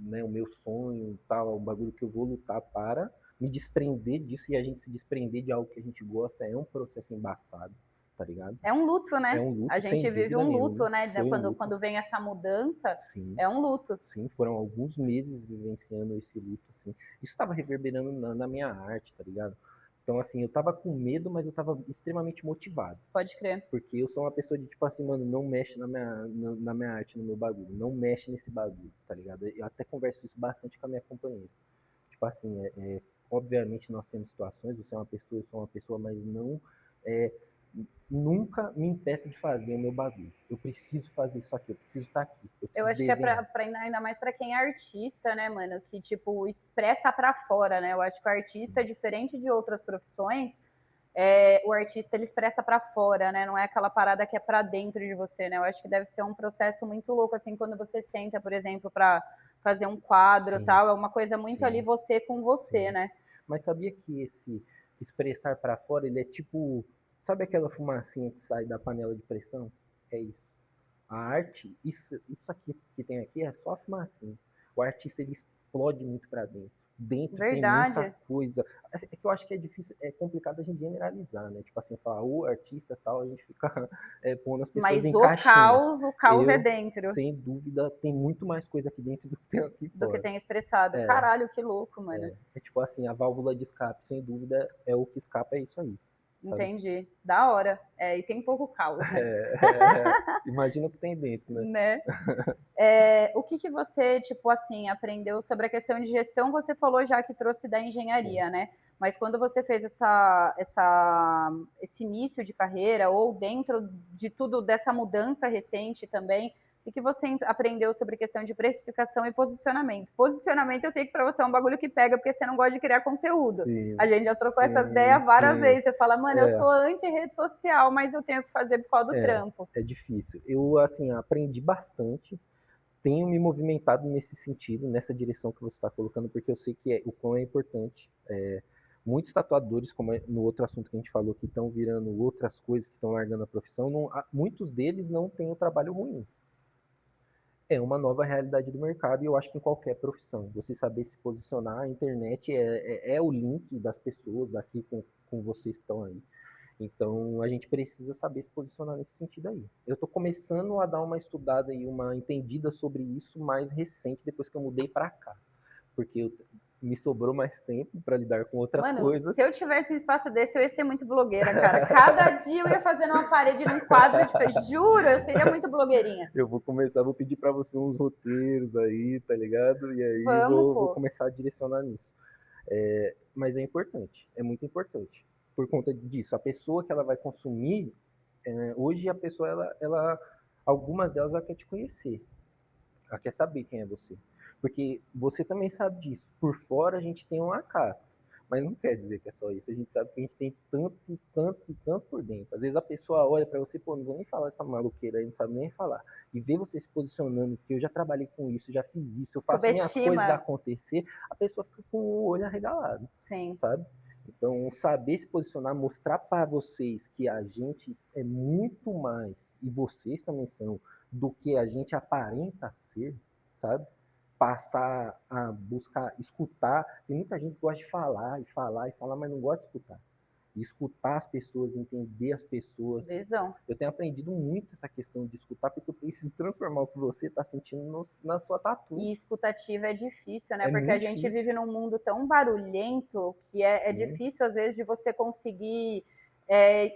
né, o meu sonho, tal, o bagulho que eu vou lutar para me desprender disso, e a gente se desprender de algo que a gente gosta é um processo embaçado, tá ligado? É um luto, É né? um A luto, sem gente vive dúvida um luto, nenhuma. né? Foi um Quando, luto, quando vem essa mudança, sim. é um luto. Sim, foram alguns meses vivenciando esse luto, assim. Isso estava reverberando na minha arte, tá ligado? Então, assim, eu tava com medo, mas eu tava extremamente motivado. Pode crer. Porque eu sou uma pessoa de, tipo assim, mano, não mexe na minha arte, no meu bagulho. Não mexe nesse bagulho, tá ligado? Eu até converso isso bastante com a minha companheira. Tipo assim, obviamente nós temos situações, você é uma pessoa, eu sou uma pessoa, mas não é, nunca me impeça de fazer o meu bagulho. Eu preciso fazer isso aqui, eu preciso estar aqui, eu Eu preciso acho que é desenhar. ainda mais pra quem é artista, né, mano? Que, tipo, expressa pra fora, né? Eu acho que o artista, Sim, diferente de outras profissões, o artista ele expressa para fora, né? Não é aquela parada que é para dentro de você, né? Eu acho que deve ser um processo muito louco, assim, quando você senta, por exemplo, para fazer um quadro, sim, tal, é uma coisa muito ali sim, você com você, sim. né? Mas sabia que esse expressar para fora, ele é tipo, sabe aquela fumacinha que sai da panela de pressão? É isso. A arte, isso aqui que tem aqui é só a fumacinha. O artista ele explode muito para dentro. Dentro tem muita Verdade. coisa. É que eu acho que é difícil, é complicado a gente generalizar, né? Tipo assim, falar o artista tal, a gente fica pondo as pessoas Mas em caixinhas. o caos é Eu, dentro sem dúvida, tem muito mais coisa aqui dentro do que tem aqui do que fora. tem expressado. É, Caralho, que louco, mano. é tipo assim, a válvula de escape, sem dúvida, é o que escapa, é isso aí, sabe? Entendi. Da hora. E tem pouco caos, né? Imagina o que tem dentro, né? Né? O que você, tipo assim, aprendeu sobre a questão de gestão? Você falou já que trouxe da Sim. engenharia, né? Mas quando você fez esse início de carreira, ou dentro de tudo dessa mudança recente também, o que você aprendeu sobre questão de precificação e posicionamento? Posicionamento, eu sei que para você é um bagulho que pega, porque você não gosta de criar conteúdo. A Sim, gente já trocou essas sim, ideias várias sim. vezes. Você fala, mano, eu É, sou anti-rede social, mas eu tenho que fazer por causa do é, trampo. é difícil. Eu, assim, aprendi bastante, tenho me movimentado nesse sentido, nessa direção que você está colocando, porque eu sei que o quão é importante. Muitos tatuadores, como no outro assunto que a gente falou, que estão virando outras coisas, que estão largando a profissão, muitos deles não têm o trabalho ruim. É uma nova realidade do mercado e eu acho que em qualquer profissão. Você saber se posicionar, a internet é o link das pessoas daqui com vocês que estão aí. Então a gente precisa saber se posicionar nesse sentido aí. Eu estou começando a dar uma estudada e uma entendida sobre isso mais recente, depois que eu mudei para cá. Porque me sobrou mais tempo para lidar com outras Mano, coisas. se eu tivesse um espaço desse, eu ia ser muito blogueira, cara. Cada dia eu ia fazer numa parede, num quadro diferente. Juro, eu seria muito blogueirinha. Eu vou pedir para você uns roteiros aí, tá ligado? E aí Vamos, vou pô. começar a direcionar nisso. Mas é importante, é muito importante. Por conta disso, a pessoa que ela vai consumir, hoje a pessoa, algumas delas ela quer te conhecer. Ela quer saber quem é você. Porque você também sabe disso. Por fora a gente tem uma casca. Mas não quer dizer que é só isso. A gente sabe que a gente tem tanto e tanto e tanto por dentro. Às vezes a pessoa olha para você, pô, não vou nem falar essa maluqueira aí, não sabe nem falar. E vê você se posicionando, que eu já trabalhei com isso, já fiz isso, eu faço minhas coisas Subestima. acontecer, a pessoa fica com o olho arregalado, Sim. sabe? Então, saber se posicionar, mostrar para vocês que a gente é muito mais, e vocês também são, do que a gente aparenta ser, sabe? Passar a buscar, escutar. Tem muita gente que gosta de falar e falar e falar, mas não gosta de escutar. E escutar as pessoas, entender as pessoas. Visão. Eu tenho aprendido muito essa questão de escutar, porque eu preciso transformar o que você está sentindo na sua tatu. E escutativa é difícil, né? É Porque a muito gente difícil. vive num mundo tão barulhento que é Sim. difícil, às vezes, de você conseguir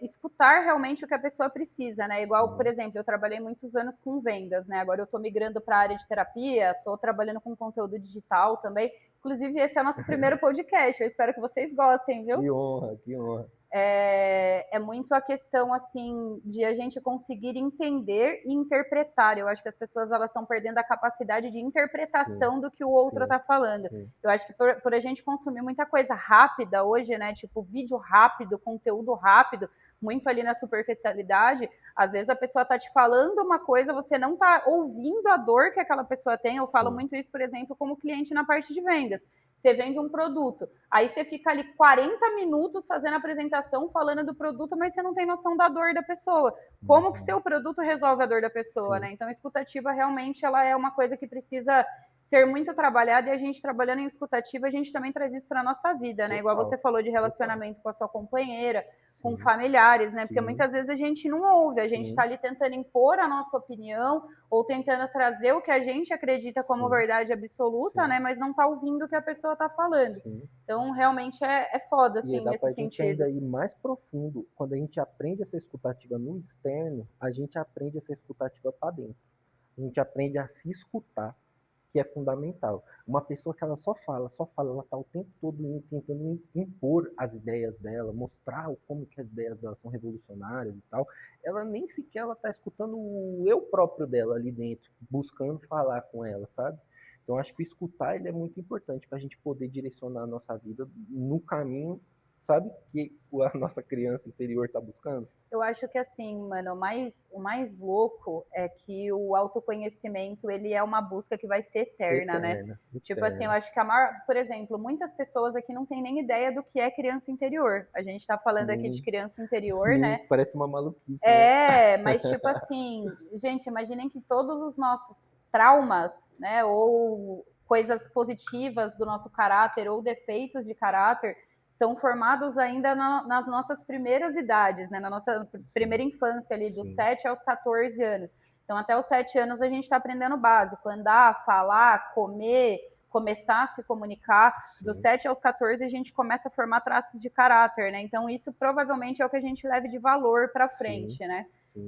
escutar realmente o que a pessoa precisa, né? Igual, Sim. por exemplo, eu trabalhei muitos anos com vendas, né? Agora eu tô migrando para a área de terapia, tô trabalhando com conteúdo digital também. Inclusive, esse é o nosso primeiro podcast. Eu espero que vocês gostem, viu? Que honra, que honra. É muito a questão assim de a gente conseguir entender e interpretar. Eu acho que as pessoas elas estão perdendo a capacidade de interpretação Sim, do que o outro sim, está falando. sim. Eu acho que por a gente consumir muita coisa rápida hoje, né? Tipo vídeo rápido, conteúdo rápido, muito ali na superficialidade, às vezes a pessoa está te falando uma coisa, você não está ouvindo a dor que aquela pessoa tem. Eu falo Sim. muito isso, por exemplo, como cliente na parte de vendas. Você vende um produto, aí você fica ali 40 minutos fazendo a apresentação, falando do produto, mas você não tem noção da dor da pessoa. Como que seu produto resolve a dor da pessoa, Sim. né? Então, a escutativa realmente ela é uma coisa que precisa ser muito trabalhada, e a gente trabalhando em escutativa, a gente também traz isso para a nossa vida, né? Igual você falou de relacionamento com a sua companheira, com familiares, né? Porque muitas vezes a gente não ouve, a gente está ali tentando impor a nossa opinião ou tentando trazer o que a gente acredita como verdade absoluta, né? Mas não está ouvindo o que a pessoa está falando. Então, realmente é foda, assim, dá nesse pra gente sentido. ainda ir mais profundo. Quando a gente aprende essa escutativa no externo, a gente aprende essa escutativa para dentro. A gente aprende a se escutar, que é fundamental. Uma pessoa que ela só fala, ela está o tempo todo tentando impor as ideias dela, mostrar como que as ideias dela são revolucionárias e tal. Ela nem sequer ela está escutando o eu próprio dela ali dentro, buscando falar com ela, sabe? Então, acho que o escutar ele é muito importante para a gente poder direcionar a nossa vida no caminho, sabe, que a nossa criança interior está buscando. Eu acho que assim, mano, o mais louco é que o autoconhecimento, ele é uma busca que vai ser eterna, né? Tipo assim, eu acho que por exemplo, muitas pessoas aqui não têm nem ideia do que é criança interior. A gente tá falando aqui de criança interior, né? Parece uma maluquice, né? Mas tipo assim, gente, imaginem que todos os nossos traumas, né, ou coisas positivas do nosso caráter ou defeitos de caráter são formados ainda nas nossas primeiras idades, né? Na nossa primeira infância ali, dos 7 aos 14 anos. Então, até os 7 anos a gente está aprendendo o básico, andar, falar, comer, começar a se comunicar. Dos 7 aos 14 a gente começa a formar traços de caráter, né? Então, isso provavelmente é o que a gente leva de valor para frente, né?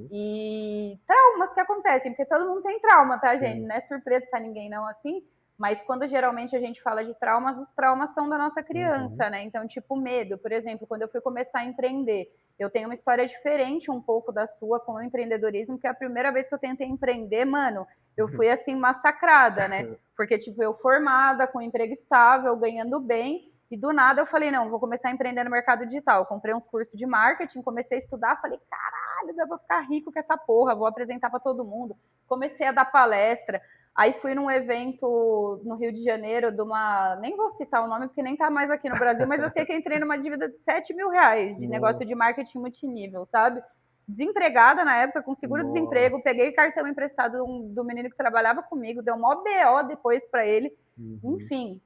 E traumas que acontecem, porque todo mundo tem trauma, tá, gente? Não é surpresa para ninguém não, assim. Mas quando geralmente a gente fala de traumas, os traumas são da nossa criança, né? Então, tipo, medo. Por exemplo, quando eu fui começar a empreender, eu tenho uma história diferente um pouco da sua com o empreendedorismo, que é a primeira vez que eu tentei empreender, mano, eu fui, assim, massacrada, né? Porque, tipo, eu formada, com emprego estável, ganhando bem, e do nada eu falei, não, vou começar a empreender no mercado digital. Eu comprei uns cursos de marketing, comecei a estudar, falei, caralho, dá pra ficar rico com essa porra, vou apresentar para todo mundo. Comecei a dar palestra. Aí fui num evento no Rio de Janeiro de uma... Nem vou citar o nome, porque nem tá mais aqui no Brasil, mas eu sei que entrei numa dívida de 7 mil reais de negócio de marketing multinível, sabe? Desempregada na época, com seguro-desemprego, peguei cartão emprestado do menino que trabalhava comigo, deu mó BO depois para ele, enfim.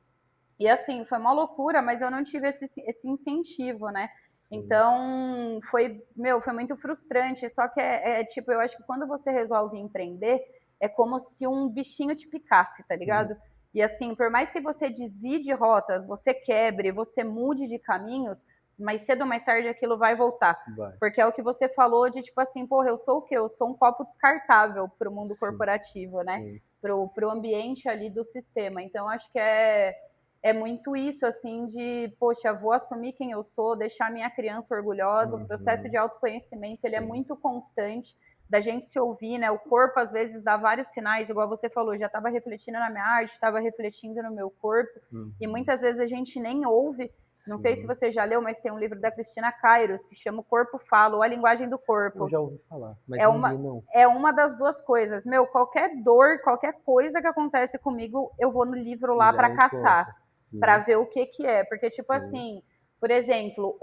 E assim, foi uma loucura, mas eu não tive esse incentivo, né? Então, foi muito frustrante, só que tipo, eu acho que quando você resolve empreender, é como se um bichinho te picasse, tá ligado? E assim, por mais que você desvie de rotas, você quebre, você mude de caminhos, mais cedo ou mais tarde aquilo vai voltar. Vai. Porque é o que você falou de tipo assim, porra, eu sou o quê? Eu sou um copo descartável para o mundo Sim, corporativo, né? sim. Pro ambiente ali do sistema. Então, acho que é muito isso, assim, de, poxa, vou assumir quem eu sou, deixar minha criança orgulhosa. O processo de autoconhecimento, ele é Sim. muito constante, da gente se ouvir, né? O corpo, às vezes, dá vários sinais, igual você falou, já estava refletindo na minha arte, estava refletindo no meu corpo, e muitas vezes a gente nem ouve. Não sei se Sim. você já leu, mas tem um livro da Cristina Kairos, que chama O Corpo Fala, ou A Linguagem do Eu Corpo. já ouvi falar, mas É não li, uma, não. é uma das duas coisas. Meu, qualquer dor, qualquer coisa que acontece comigo, eu vou no livro lá Já para caçar, encontra. para Sim, ver o que que é. Porque, tipo sim. assim, por exemplo,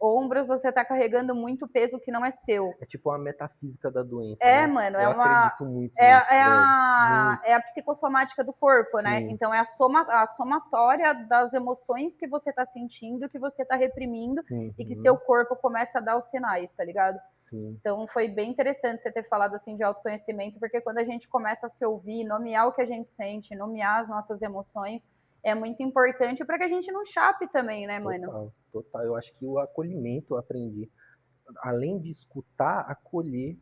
ombros você tá carregando muito peso que não é seu. É tipo a metafísica da doença, É, né? mano, Eu acredito muito é, nisso, é, velho. a, Muito. é a psicossomática do corpo, né? Sim. Então é a somatória das emoções que você tá sentindo, que você tá reprimindo, e que seu corpo começa a dar os sinais, tá ligado? Sim. Então foi bem interessante você ter falado assim de autoconhecimento, porque quando a gente começa a se ouvir, nomear o que a gente sente, nomear as nossas emoções, é muito importante para que a gente não chape também, né, mano? Total, total. Eu acho que o acolhimento eu aprendi. Além de escutar, acolher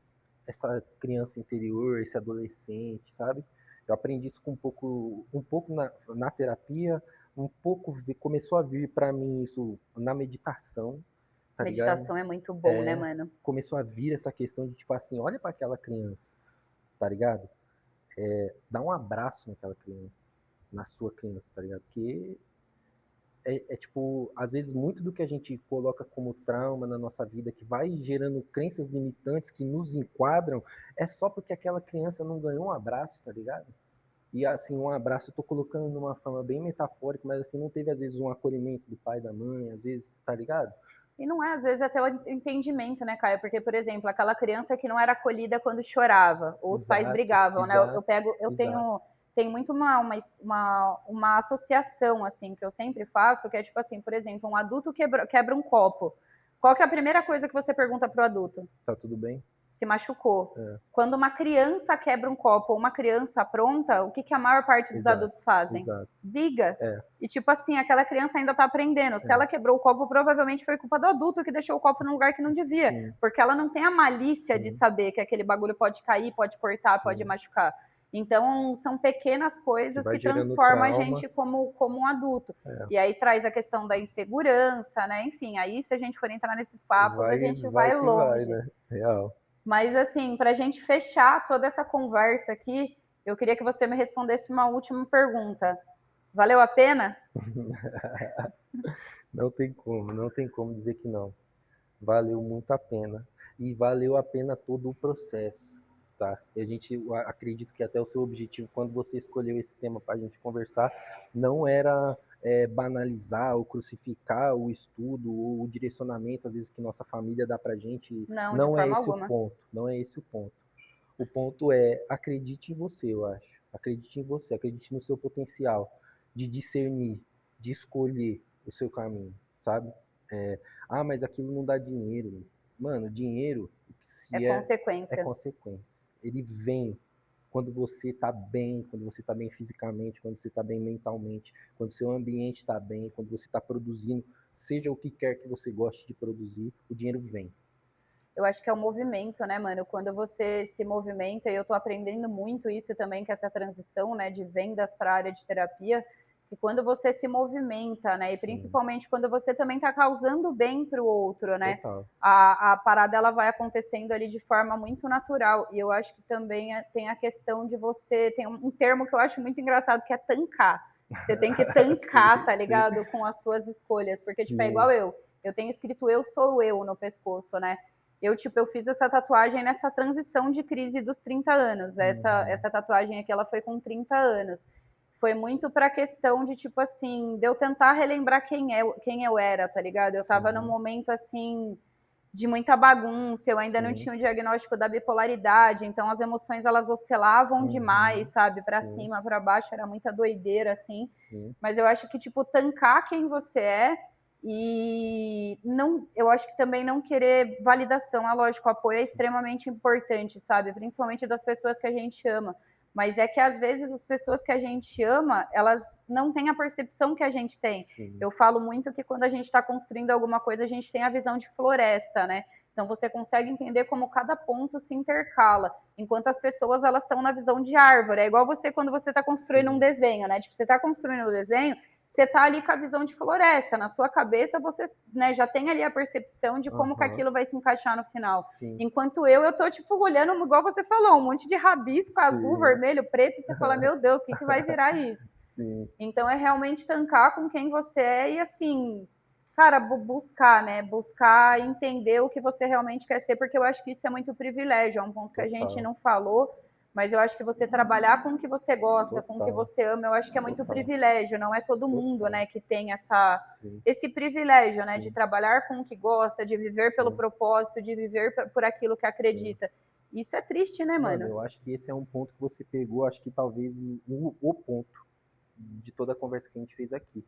essa criança interior, esse adolescente, sabe? Eu aprendi isso com um pouco na terapia, um pouco começou a vir para mim isso na meditação, tá ligado? Meditação é muito bom, né, É, mano? começou a vir essa questão de tipo assim, olha para aquela criança, tá ligado? Dá um abraço naquela criança, na sua criança, tá ligado? Porque tipo, às vezes muito do que a gente coloca como trauma na nossa vida, que vai gerando crenças limitantes que nos enquadram, é só porque aquela criança não ganhou um abraço, tá ligado? E assim, um abraço eu tô colocando de uma forma bem metafórica, mas assim, não teve às vezes um acolhimento do pai, da mãe, às vezes, tá ligado? E não é, às vezes, até o entendimento, né, Caio? Porque, por exemplo, aquela criança que não era acolhida quando chorava, ou os pais Exato, brigavam, né? exato, Eu exato. tenho muito uma associação, assim, que eu sempre faço, que é tipo assim, por exemplo, um adulto quebra um copo. Qual que é a primeira coisa que você pergunta pro adulto? Tá tudo bem? Se machucou. É, Quando uma criança quebra um copo ou uma criança apronta, o que, que a maior parte dos exato, adultos fazem? exato. Briga. É, E tipo assim, aquela criança ainda tá aprendendo. Se ela é. quebrou o copo, provavelmente foi culpa do adulto que deixou o copo num lugar que não devia. Sim, Porque ela não tem a malícia de sim, saber que aquele bagulho pode cair, pode cortar, pode sim. machucar. Então, são pequenas Que coisas vai que gerando transformam a gente traumas. como um adulto. É. E aí traz a questão da insegurança, né? Enfim, aí se a gente for entrar nesses papos, a gente Vai vai que vai, longe. né? Real. Mas, assim, para a gente fechar toda essa conversa aqui, eu queria que você me respondesse uma última pergunta. Valeu a pena? Não tem como dizer que não. Valeu muito a pena. E valeu a pena todo o processo, tá? E a gente, eu acredito que até o seu objetivo, quando você escolheu esse tema para a gente conversar, não era banalizar ou crucificar o estudo ou o direcionamento, às vezes, que nossa família dá pra gente. Não, de Não é forma esse o alguma. ponto. Não é esse o ponto. O ponto é acredite em você, eu acho. Acredite em você, acredite no seu potencial de discernir, de escolher o seu caminho, sabe? Mas aquilo não dá dinheiro. Mano, dinheiro, É se é consequência. consequência. Ele vem quando você tá bem, quando você tá bem fisicamente, quando você tá bem mentalmente, quando seu ambiente tá bem, quando você tá produzindo, seja o que quer que você goste de produzir, o dinheiro vem. Eu acho que é o movimento, né, mano? Quando você se movimenta, e eu tô aprendendo muito isso também, que essa transição, né, de vendas para a área de terapia, que quando você se movimenta, né, e Sim, principalmente quando você também tá causando bem para o outro, né, total. a parada ela vai acontecendo ali de forma muito natural. E eu acho que também tem a questão de você, tem um termo que eu acho muito engraçado, que é tancar. Você tem que tancar, Sim, tá sim, ligado? Com as suas escolhas. Porque, tipo, é sim. igual eu. Eu tenho escrito eu sou eu no pescoço, né? Eu fiz essa tatuagem nessa transição de crise dos 30 anos. Essa tatuagem aqui, ela foi com 30 anos. Foi muito pra questão de, tipo assim, de eu tentar relembrar quem eu era, tá ligado? Eu tava num Sim, momento, assim, de muita bagunça, eu ainda não sim. tinha o diagnóstico da bipolaridade, então as emoções, elas oscilavam demais, Uhum. sabe? Pra Sim, cima, pra baixo, era muita doideira, assim. sim. Mas eu acho que, tipo, tancar quem você é e não, eu acho que também não querer validação, é lógico, o apoio é extremamente importante, sabe? Principalmente das pessoas que a gente ama. Mas é que às vezes as pessoas que a gente ama, elas não têm a percepção que a gente tem. Sim. Eu falo muito que quando a gente está construindo alguma coisa, a gente tem a visão de floresta, né? Então você consegue entender como cada ponto se intercala, enquanto as pessoas elas estão na visão de árvore. É igual você quando você está construindo um desenho, né? Tipo, você está construindo um desenho, você está ali com a visão de floresta. Na sua cabeça, você, né, já tem ali a percepção de como que aquilo vai se encaixar no final. Sim. Enquanto eu tô, tipo, olhando, igual você falou, um monte de rabisco azul, Sim. vermelho, preto, e você fala, meu Deus, o que vai virar isso? Sim. Então é realmente tancar com quem você é e, assim, cara, buscar, né? Buscar entender o que você realmente quer ser, porque eu acho que isso é muito privilégio, é um ponto que a gente não falou, mas eu acho que você trabalhar com o que você gosta, com o que você ama, eu acho que é muito privilégio, não é todo mundo, né, que tem esse privilégio, né, de trabalhar com o que gosta, de viver pelo propósito, de viver por aquilo que acredita. Isso é triste, né, mano? Eu acho que esse é um ponto que você pegou, acho que talvez o ponto de toda a conversa que a gente fez aqui.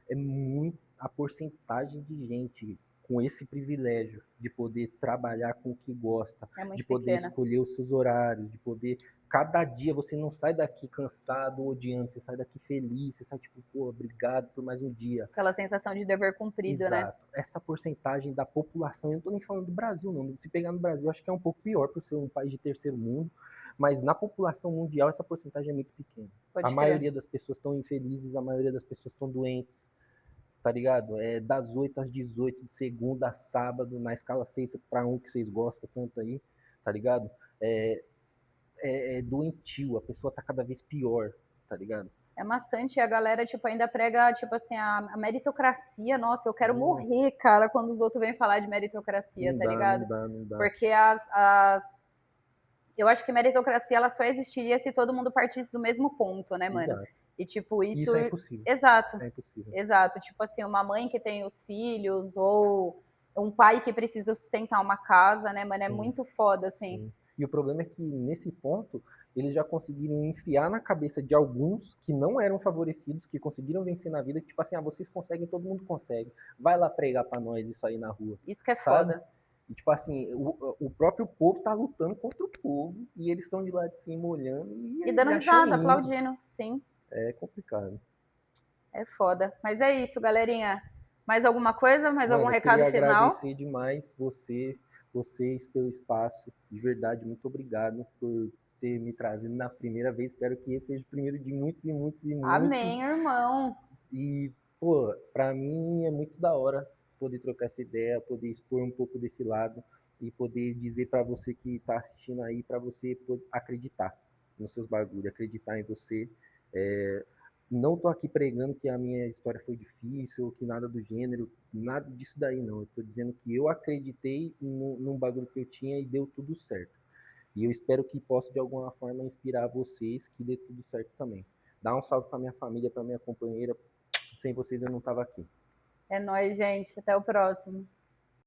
É muito a porcentagem de gente com esse privilégio de poder trabalhar com o que gosta, de poder escolher os seus horários, de poder... Cada dia você não sai daqui cansado ou odiando, você sai daqui feliz, você sai tipo, pô, obrigado por mais um dia. Aquela sensação de dever cumprido, né? Exato. Essa porcentagem da população, eu não tô nem falando do Brasil, não. Se pegar no Brasil, acho que é um pouco pior por ser um país de terceiro mundo, mas na população mundial essa porcentagem é muito pequena. A maioria das pessoas estão infelizes, a maioria das pessoas estão doentes, tá ligado? É das 8 às 18, de segunda a sábado, na escala 6 para 1 que vocês gostam tanto aí, tá ligado? É doentio, a pessoa tá cada vez pior, tá ligado? É maçante, a galera, tipo, ainda prega, tipo assim, a meritocracia. Nossa, eu quero morrer, cara, quando os outros vêm falar de meritocracia, Não tá dá, ligado? não dá. Porque eu acho que meritocracia, ela só existiria se todo mundo partisse do mesmo ponto, né, mano? Exato. E, tipo, isso é impossível. Exato. É impossível. Exato. Tipo assim, uma mãe que tem os filhos, ou um pai que precisa sustentar uma casa, né, mano? É muito foda, assim. Sim. E o problema é que, nesse ponto, eles já conseguiram enfiar na cabeça de alguns que não eram favorecidos, que conseguiram vencer na vida, que tipo assim, vocês conseguem, todo mundo consegue. Vai lá pregar pra nós isso aí na rua. Isso que é sabe? foda. E tipo assim, o próprio povo tá lutando contra o povo, e eles estão de lá de cima olhando e dando risada, aplaudindo, sim. É complicado. É foda. Mas é isso, galerinha. Mais alguma coisa? Mais algum recado final? Eu queria final? agradecer demais vocês pelo espaço. De verdade, muito obrigado por ter me trazido na primeira vez. Espero que esse seja o primeiro de muitos e muitos e muitos. Amém, irmão. E, pô, pra mim é muito da hora poder trocar essa ideia, poder expor um pouco desse lado e poder dizer pra você que tá assistindo aí, pra você acreditar nos seus bagulhos, acreditar em você. Não tô aqui pregando que a minha história foi difícil ou que nada do gênero, nada disso daí não. Eu tô dizendo que eu acreditei num bagulho que eu tinha e deu tudo certo. E eu espero que possa de alguma forma inspirar vocês que dê tudo certo também. Dá um salve pra minha família, pra minha companheira. Sem vocês eu não tava aqui. É nóis, gente. Até o próximo.